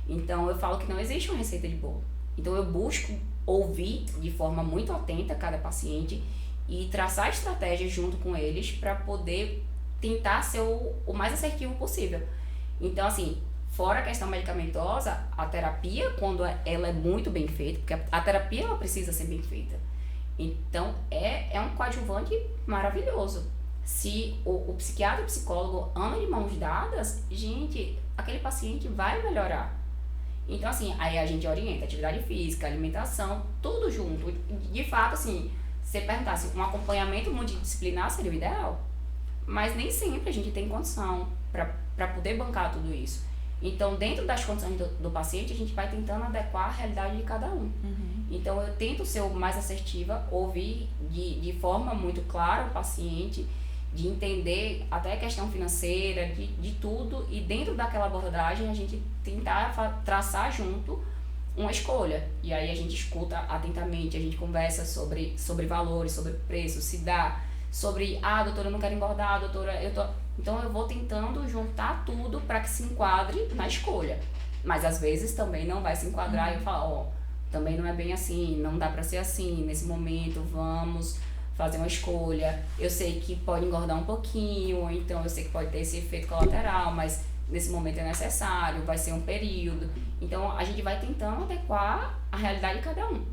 Então eu falo que não existe uma receita de bolo. Então eu busco ouvir de forma muito atenta cada paciente e traçar estratégias junto com eles para poder tentar ser o mais assertivo possível. Então assim, fora a questão medicamentosa, a terapia, quando ela é muito bem feita, porque a terapia ela precisa ser bem feita. Então é um coadjuvante maravilhoso. Se o psiquiatra e o psicólogo andam de mãos dadas, gente, aquele paciente vai melhorar. Então, assim, aí a gente orienta atividade física, alimentação, tudo junto. De fato, assim, se você perguntasse, um acompanhamento multidisciplinar seria o ideal. Mas nem sempre a gente tem condição para poder bancar tudo isso. Então, dentro das condições do paciente, a gente vai tentando adequar a realidade de cada um. Então, eu tento ser o mais assertiva, ouvir de forma muito clara o paciente, de entender até a questão financeira, de tudo, e dentro daquela abordagem a gente tentar traçar junto uma escolha. E aí a gente escuta atentamente, a gente conversa sobre valores, sobre preço, se dá, sobre, doutora, eu não quero engordar, doutora, Então eu vou tentando juntar tudo para que se enquadre na escolha. Mas às vezes também não vai se enquadrar e eu falo, também não é bem assim, não dá para ser assim, nesse momento vamos fazer uma escolha. Eu sei que pode engordar um pouquinho, ou então eu sei que pode ter esse efeito colateral, mas nesse momento é necessário, vai ser um período. Então, a gente vai tentando adequar a realidade de cada um.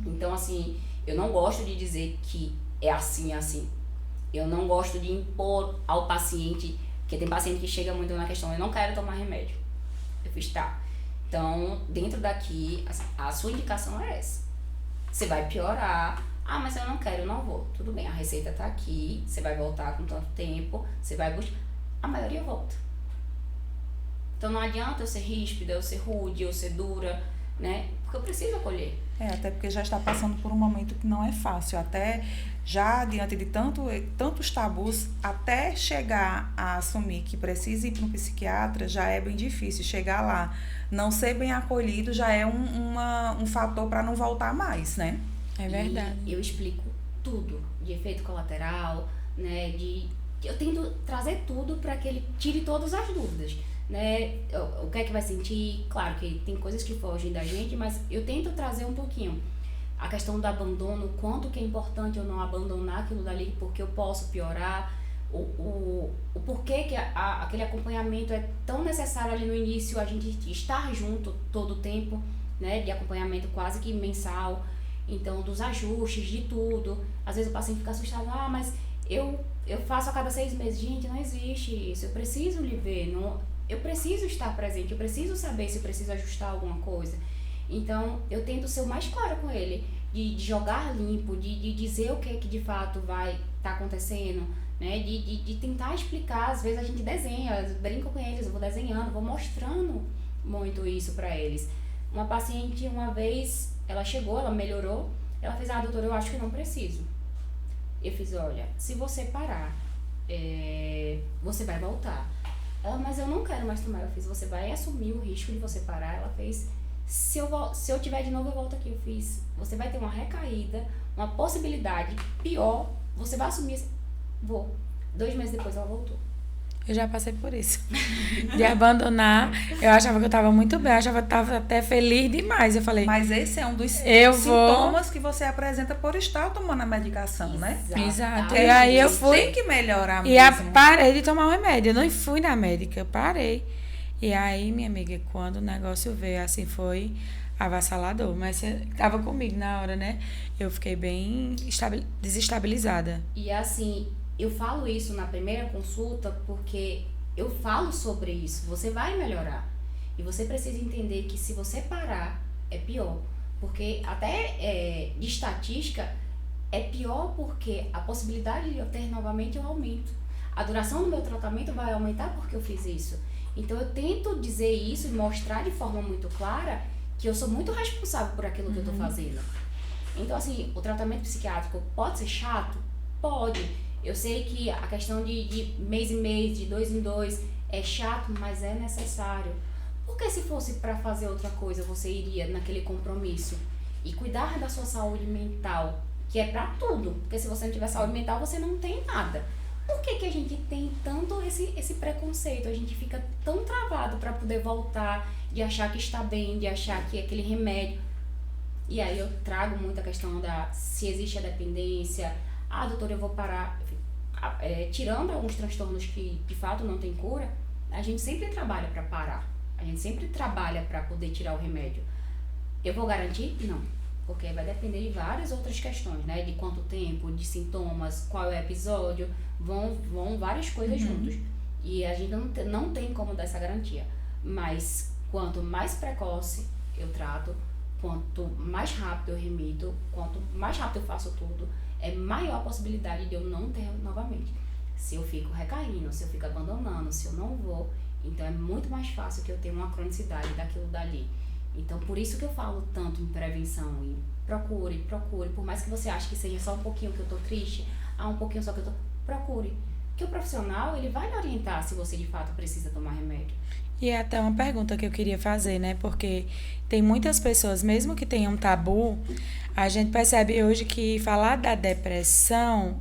Então, assim, eu não gosto de dizer que é assim, assim. Eu não gosto de impor ao paciente, porque tem paciente que chega muito na questão, eu não quero tomar remédio. Eu fiz, tá. Então, dentro daqui, a sua indicação é essa. Você vai piorar. Ah, mas eu não quero, eu não vou. Tudo bem, a receita tá aqui, você vai voltar com tanto tempo, você vai buscar. A maioria volta. Então não adianta eu ser ríspida, eu ser rude, eu ser dura, né? Porque eu preciso acolher. Até porque já está passando por um momento que não é fácil. Até já diante de tantos tabus, até chegar a assumir que precisa ir para um psiquiatra, já é bem difícil. Chegar lá, não ser bem acolhido, já é um fator para não voltar mais, né? É verdade. E eu explico tudo, de efeito colateral, né? Eu tento trazer tudo para que ele tire todas as dúvidas, né? O que é que vai sentir? Claro que tem coisas que fogem da gente, mas eu tento trazer um pouquinho a questão do abandono, quanto que é importante eu não abandonar aquilo dali, porque eu posso piorar, o porquê que aquele acompanhamento é tão necessário ali no início, a gente estar junto todo o tempo, né? De acompanhamento quase que mensal. Então, dos ajustes, de tudo. Às vezes o paciente fica assustado, mas eu faço a cada 6 meses. Gente, não existe isso. Eu preciso lhe ver, eu preciso estar presente, eu preciso saber se eu preciso ajustar alguma coisa. Então, eu tento ser o mais clara com ele, de jogar limpo, de dizer o que de fato vai estar acontecendo, né? De tentar explicar. Às vezes a gente desenha, eu brinco com eles, eu vou desenhando, vou mostrando muito isso para eles. Uma paciente, uma vez, ela chegou, ela melhorou, ela fez, doutora, eu acho que não preciso. Eu fiz, olha, se você parar, você vai voltar. Ela, mas eu não quero mais tomar. Eu fiz, você vai assumir o risco de você parar. Ela fez, se eu tiver de novo, eu volto aqui. Eu fiz, você vai ter uma recaída, uma possibilidade pior, você vai assumir. Vou. 2 meses depois ela voltou. Eu já passei por isso. De abandonar. Eu achava que eu estava muito bem. Eu achava que eu estava até feliz demais. Eu falei... Mas esse é um dos sintomas que você apresenta por estar tomando a medicação, né? Exato. E aí eu fui... Tem que melhorar mesmo. E parei de tomar o remédio. Eu não fui na médica. Eu parei. E aí, minha amiga, quando o negócio veio, assim, foi avassalador. Mas você estava comigo na hora, né? Eu fiquei bem desestabilizada. E assim... Eu falo isso na primeira consulta porque eu falo sobre isso. Você vai melhorar. E você precisa entender que se você parar, é pior. Porque até de estatística, é pior porque a possibilidade de eu ter novamente eu aumento. A duração do meu tratamento vai aumentar porque eu fiz isso. Então eu tento dizer isso e mostrar de forma muito clara que eu sou muito responsável por aquilo que eu estou fazendo. Então assim, o tratamento psiquiátrico pode ser chato? Pode. Eu sei que a questão de mês em mês, de 2 em 2, é chato, mas é necessário. Porque se fosse para fazer outra coisa, você iria naquele compromisso. E cuidar da sua saúde mental, que é para tudo. Porque se você não tiver saúde mental, você não tem nada. Por que a gente tem tanto esse preconceito? A gente fica tão travado para poder voltar, de achar que está bem, de achar que aquele remédio... E aí eu trago muito a questão se existe a dependência... doutora, eu vou parar. Tirando alguns transtornos que de fato não tem cura, a gente sempre trabalha para parar. A gente sempre trabalha para poder tirar o remédio. Eu vou garantir? Não. Porque vai depender de várias outras questões, né? De quanto tempo, de sintomas, qual é o episódio. Vão várias coisas juntos. E a gente não tem como dar essa garantia. Mas quanto mais precoce eu trato, quanto mais rápido eu remito, quanto mais rápido eu faço tudo, é maior a possibilidade de eu não ter novamente. Se eu fico recaindo, se eu fico abandonando, se eu não vou, então é muito mais fácil que eu tenha uma cronicidade daquilo dali. Então, por isso que eu falo tanto em prevenção, e procure, por mais que você ache que seja só um pouquinho que eu tô triste, um pouquinho só que eu tô... Procure. Porque o profissional, ele vai lhe orientar se você de fato precisa tomar remédio. E é até uma pergunta que eu queria fazer, né? Porque tem muitas pessoas, mesmo que tenham um tabu, a gente percebe hoje que falar da depressão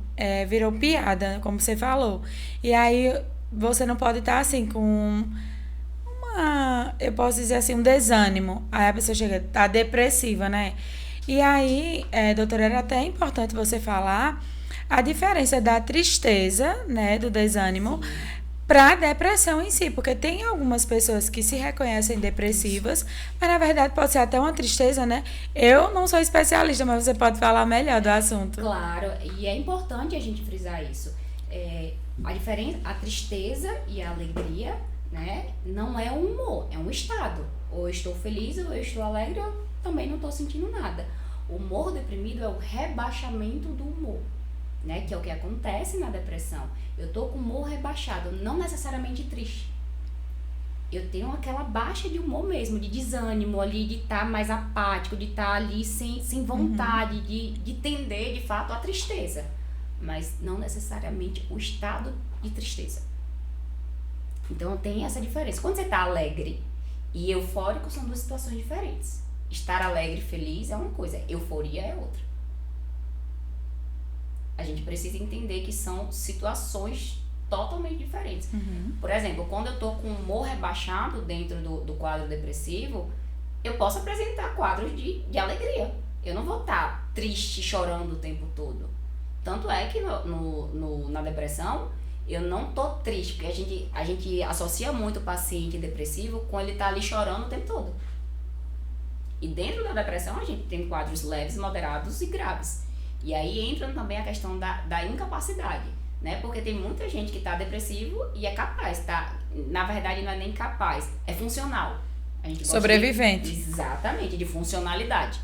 virou piada, como você falou. E aí você não pode estar assim com eu posso dizer assim, um desânimo. Aí a pessoa chega, tá depressiva, né? E aí, doutora, era até importante você falar a diferença da tristeza, né, do desânimo, para a depressão em si, porque tem algumas pessoas que se reconhecem depressivas, mas na verdade pode ser até uma tristeza, né? Eu não sou especialista, mas você pode falar melhor do assunto. Claro, e é importante a gente frisar isso. A diferença, a tristeza e a alegria, né, não é um humor, é um estado. Ou eu estou feliz, ou eu estou alegre, ou eu também não estou sentindo nada. O humor deprimido é o rebaixamento do humor, né, que é o que acontece na depressão. Eu tô com o humor rebaixado, não necessariamente triste. Eu tenho aquela baixa de humor mesmo, de desânimo ali, de estar mais apático, de estar ali sem vontade, de tender de fato a tristeza. Mas não necessariamente o estado de tristeza. Então tem essa diferença. Quando você está alegre e eufórico, são duas situações diferentes. Estar alegre e feliz é uma coisa, euforia é outra. A gente precisa entender que são situações totalmente diferentes. Por exemplo, quando eu tô com o humor rebaixado dentro do quadro depressivo, eu posso apresentar quadros de alegria. Eu não vou estar triste, chorando o tempo todo. Tanto é que na depressão, eu não tô triste, porque a gente associa muito o paciente depressivo com ele estar ali chorando o tempo todo. E dentro da depressão, a gente tem quadros leves, moderados e graves. E aí entra também a questão da incapacidade, né? Porque tem muita gente que está depressivo e é capaz, tá? Na verdade, não é nem capaz, é funcional. A gente gosta sobrevivente. Exatamente, de funcionalidade.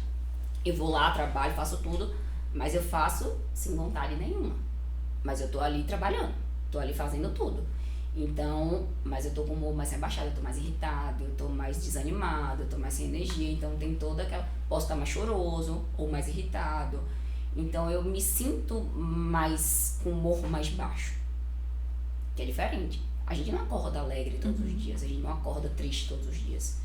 Eu vou lá, trabalho, faço tudo, mas eu faço sem vontade nenhuma. Mas eu tô ali trabalhando, tô ali fazendo tudo. Então, mas eu tô com o humor mais rebaixado, eu tô mais irritado, eu tô mais desanimado, eu tô mais sem energia. Então tem toda aquela... Posso estar mais choroso ou mais irritado. Então eu me sinto mais com o humor mais baixo, que é diferente. A gente não acorda alegre todos os dias, a gente não acorda triste todos os dias.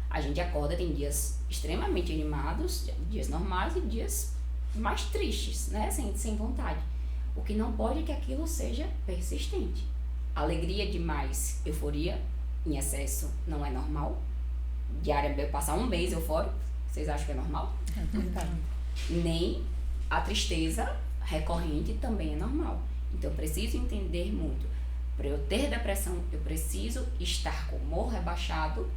A gente acorda, tem dias extremamente animados, dias normais e dias mais tristes, né? Sem vontade. O que não pode é que aquilo seja persistente. Alegria demais, euforia em excesso não é normal. Eu passar um mês eufórico, vocês acham que é normal? Nem a tristeza recorrente também é normal. Então eu preciso entender muito. Para eu ter depressão, eu preciso estar com o humor rebaixado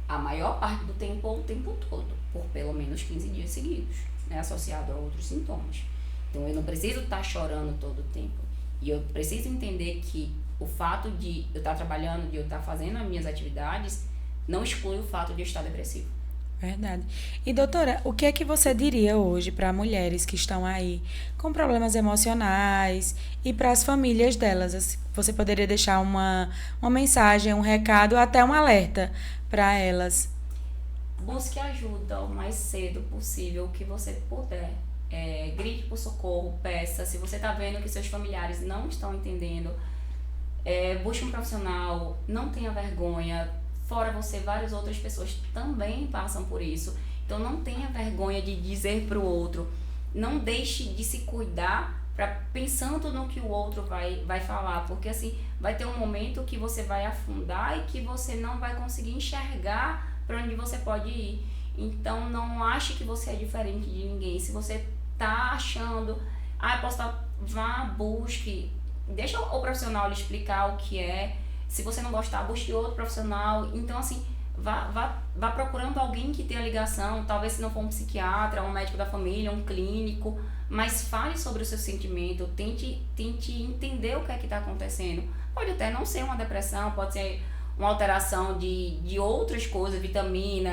a maior parte do tempo ou o tempo todo, por pelo menos 15 dias seguidos, né, associado a outros sintomas. Então eu não preciso estar chorando todo o tempo. E eu preciso entender que o fato de eu estar trabalhando, de eu estar fazendo as minhas atividades, não exclui o fato de eu estar depressivo. Verdade. E doutora, o que é que você diria hoje para mulheres que estão aí com problemas emocionais e para as famílias delas? Você poderia deixar uma mensagem, um recado, até um alerta para elas? Busque ajuda o mais cedo possível, o que você puder. Grite por socorro, peça. Se você está vendo que seus familiares não estão entendendo, busque um profissional, não tenha vergonha. Fora você, várias outras pessoas também passam por isso. Então não tenha vergonha de dizer para o outro. Não deixe de se cuidar pensando no que o outro vai falar. Porque assim, vai ter um momento que você vai afundar e que você não vai conseguir enxergar para onde você pode ir. Então não ache que você é diferente de ninguém. Se você tá achando, eu posso estar, vá, busque. Deixa o profissional lhe explicar o que é. Se você não gostar, busque outro profissional. Então, assim, vá procurando alguém que tenha ligação. Talvez se não for um psiquiatra, um médico da família, um clínico. Mas fale sobre o seu sentimento. Tente entender o que é que está acontecendo. Pode até não ser uma depressão, pode ser uma alteração de outras coisas, vitamina,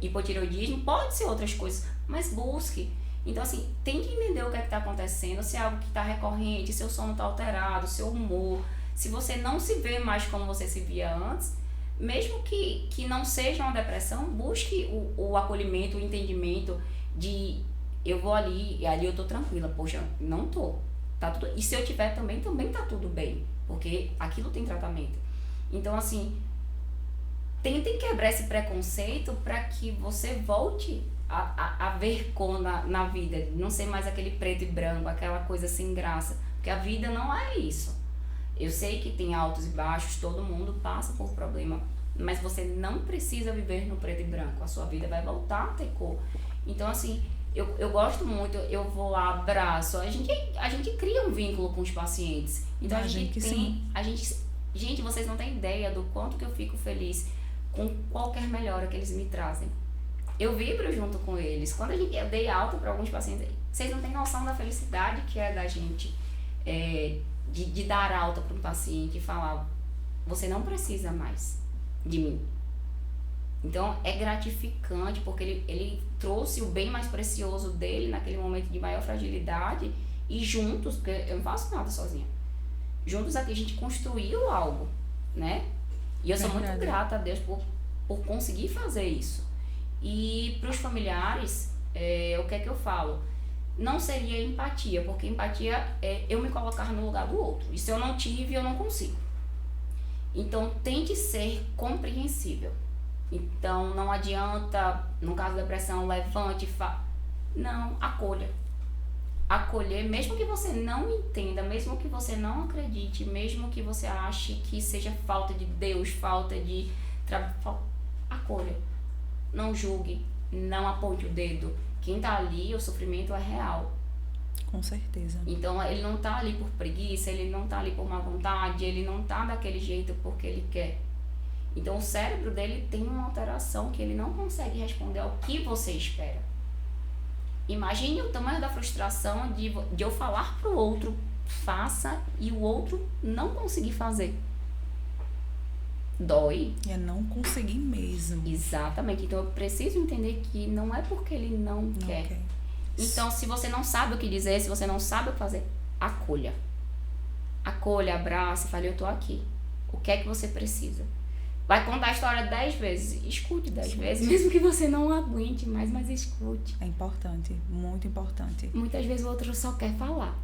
hipotireoidismo. Pode ser outras coisas, mas busque. Então, assim, tente entender o que é que está acontecendo. Se é algo que está recorrente, se o sono está alterado, seu humor... Se você não se vê mais como você se via antes, mesmo que não seja uma depressão, busque o acolhimento, o entendimento de eu vou ali e ali eu tô tranquila. Poxa, não tô. Tá tudo, e se eu tiver também tá tudo bem, porque aquilo tem tratamento. Então, assim, tentem quebrar esse preconceito para que você volte a ver cor na vida, não ser mais aquele preto e branco, aquela coisa sem graça, porque a vida não é isso. Eu sei que tem altos e baixos, todo mundo passa por problema, mas você não precisa viver no preto e branco, a sua vida vai voltar a ter cor. Então, assim, eu gosto muito, eu vou lá, abraço, a gente cria um vínculo com os pacientes. Então a gente Gente, vocês não têm ideia do quanto que eu fico feliz com qualquer melhora que eles me trazem. Eu vibro junto com eles. Quando eu dei alta para alguns pacientes, vocês não têm noção da felicidade que é da gente de dar alta para um paciente e falar, você não precisa mais de mim. Então é gratificante porque ele trouxe o bem mais precioso dele naquele momento de maior fragilidade e juntos, porque eu não faço nada sozinha, juntos aqui a gente construiu algo, né? E eu sou muito grata a Deus por conseguir fazer isso. E para os familiares, o que é que eu falo? Não seria empatia, porque empatia é eu me colocar no lugar do outro. E se eu não tive, eu não consigo. Então, tente ser compreensível. Então, não adianta, no caso da depressão, levante e não, acolha. Acolher, mesmo que você não entenda, mesmo que você não acredite, mesmo que você ache que seja falta de Deus, falta de acolha. Não julgue, não aponte o dedo. Quem tá ali, o sofrimento é real. Com certeza. Então, ele não tá ali por preguiça, ele não tá ali por má vontade, ele não tá daquele jeito porque ele quer. Então, o cérebro dele tem uma alteração que ele não consegue responder ao que você espera. Imagine o tamanho da frustração de eu falar pro outro, faça, e o outro não conseguir fazer. Dói. É não conseguir mesmo. Exatamente. Então, eu preciso entender que não é porque ele não quer. Então, se você não sabe o que dizer, se você não sabe o que fazer, acolha. Acolha, abraça, fale, eu tô aqui. O que é que você precisa? Vai contar a história 10 vezes. Escute 10 vezes, mesmo que você não aguente mais, mas escute. É importante, muito importante. Muitas vezes o outro só quer falar.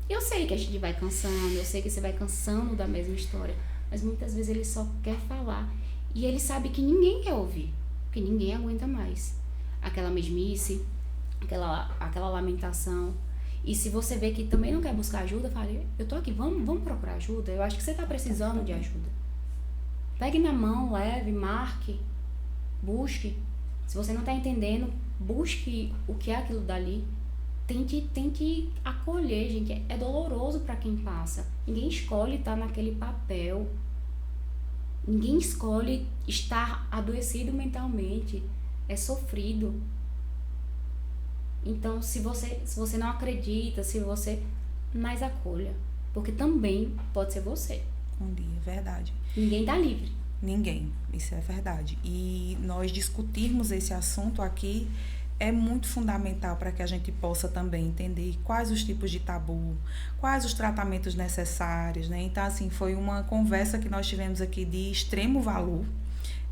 Eu sei que a gente vai cansando, eu sei que você vai cansando da mesma história, mas muitas vezes ele só quer falar. E ele sabe que ninguém quer ouvir, porque ninguém aguenta mais. Aquela mesmice, aquela lamentação. E se você vê que também não quer buscar ajuda, fale, eu tô aqui, vamos procurar ajuda. Eu acho que você tá precisando de ajuda. Pegue na mão, leve, marque, busque. Se você não tá entendendo, busque o que é aquilo dali. Tente acolher, gente. É doloroso para quem passa. Ninguém escolhe estar naquele papel. Ninguém escolhe estar adoecido mentalmente. É sofrido. Então, se você não acredita, mas acolha. Porque também pode ser você. Um dia, verdade. Ninguém tá livre. Ninguém, isso é verdade. E nós discutirmos esse assunto aqui é muito fundamental para que a gente possa também entender quais os tipos de tabu, quais os tratamentos necessários, né? Então, assim, foi uma conversa que nós tivemos aqui de extremo valor,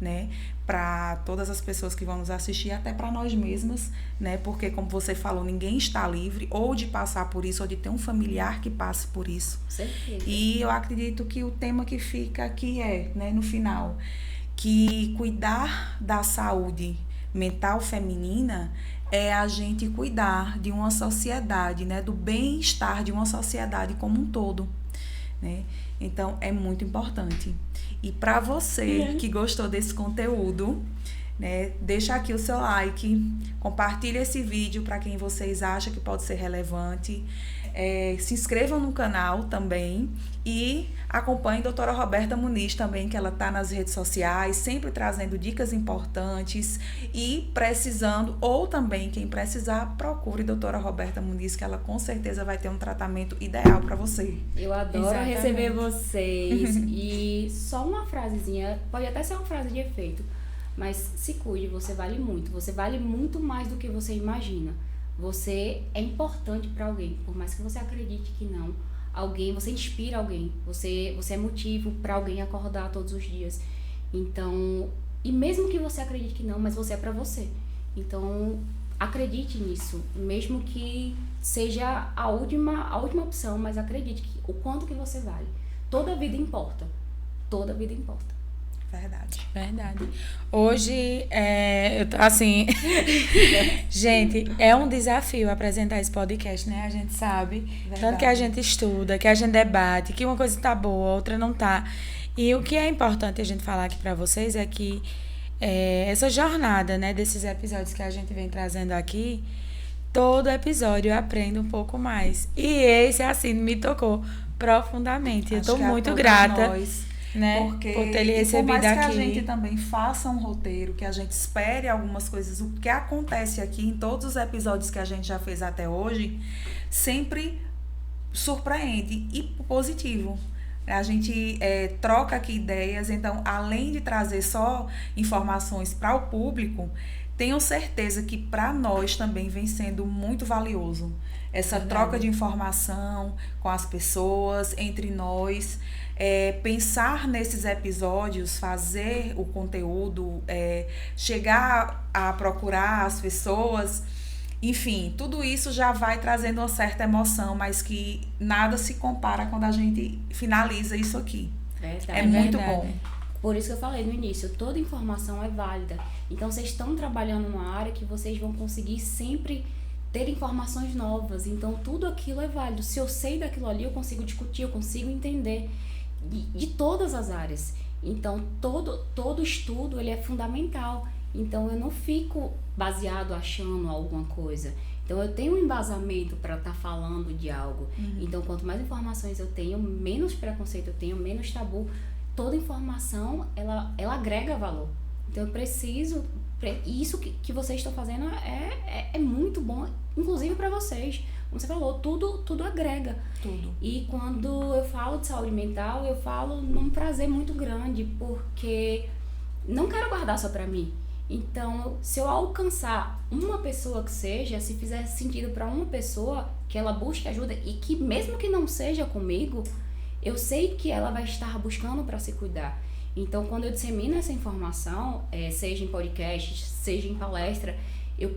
né, para todas as pessoas que vão nos assistir, até para nós mesmas, né, porque como você falou, ninguém está livre ou de passar por isso ou de ter um familiar que passe por isso. Certeza. E eu acredito que o tema que fica aqui né, no final, que cuidar da saúde mental feminina é a gente cuidar de uma sociedade, né, do bem-estar de uma sociedade como um todo, né? Então, é muito importante. E para você que gostou desse conteúdo, né, deixa aqui o seu like, compartilha esse vídeo para quem vocês acham que pode ser relevante. Se inscrevam no canal também e acompanhem a doutora Roberta Muniz também, que ela está nas redes sociais, sempre trazendo dicas importantes e precisando, ou também quem precisar, procure a doutora Roberta Muniz, que ela com certeza vai ter um tratamento ideal para você. Eu adoro receber vocês. E só uma frasezinha, pode até ser uma frase de efeito, mas se cuide, você vale muito mais do que você imagina. Você é importante para alguém, por mais que você acredite que não. Você inspira alguém, você é motivo para alguém acordar todos os dias. Então, e mesmo que você acredite que não, mas você é para você. Então, acredite nisso, mesmo que seja a última opção, mas acredite o quanto que você vale. Toda vida importa. Toda vida importa. Verdade. Hoje, assim, gente, é um desafio apresentar esse podcast, né? A gente sabe, tanto que a gente estuda, que a gente debate, que uma coisa tá boa, outra não tá. E o que é importante a gente falar aqui pra vocês é que essa jornada, né, desses episódios que a gente vem trazendo aqui, todo episódio eu aprendo um pouco mais. E esse, assim, me tocou profundamente. Eu Acho estou que a muito todos grata, nós, né, porque por ter lhe por recebido mais que a aqui. gente também faça um roteiro, que a gente espere algumas coisas, o que acontece aqui em todos os episódios que a gente já fez até hoje, sempre surpreende e positivo. A gente troca aqui ideias, então, além de trazer só informações para o público, tenho certeza que para nós também vem sendo muito valioso essa troca de informação com as pessoas, entre nós. Pensar nesses episódios, fazer o conteúdo, chegar a procurar as pessoas, enfim, tudo isso já vai trazendo uma certa emoção, mas que nada se compara quando a gente finaliza isso aqui. Verdade. É muito verdade. bom. Por isso que eu falei no início, toda informação é válida. Então, vocês estão trabalhando numa área que vocês vão conseguir sempre ter informações novas. Então, tudo aquilo é válido. Se eu sei daquilo ali, eu consigo discutir, eu consigo entender de todas as áreas. Então, todo estudo, ele é fundamental. Então, eu não fico baseado achando alguma coisa. Então, eu tenho um embasamento para estar falando de algo. Então, quanto mais informações eu tenho, menos preconceito eu tenho, menos tabu. Toda informação, ela agrega valor. Então, eu preciso... E isso que vocês estão fazendo é muito bom, inclusive para vocês. Como você falou, tudo agrega. Tudo. E quando eu falo de saúde mental, eu falo num prazer muito grande, porque não quero guardar só para mim. Então, se eu alcançar uma pessoa que seja, se fizer sentido para uma pessoa, que ela busque ajuda e que mesmo que não seja comigo, eu sei que ela vai estar buscando para se cuidar. Então, quando eu dissemino essa informação, seja em podcast, seja em palestra, eu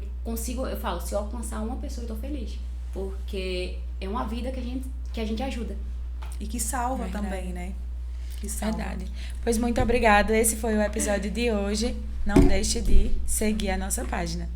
falo, se eu alcançar uma pessoa, eu tô feliz. Porque é uma vida que a gente ajuda. E que salva Verdade. também, né? Que salva. Verdade. Pois muito obrigada. Esse foi o episódio de hoje. Não deixe de seguir a nossa página.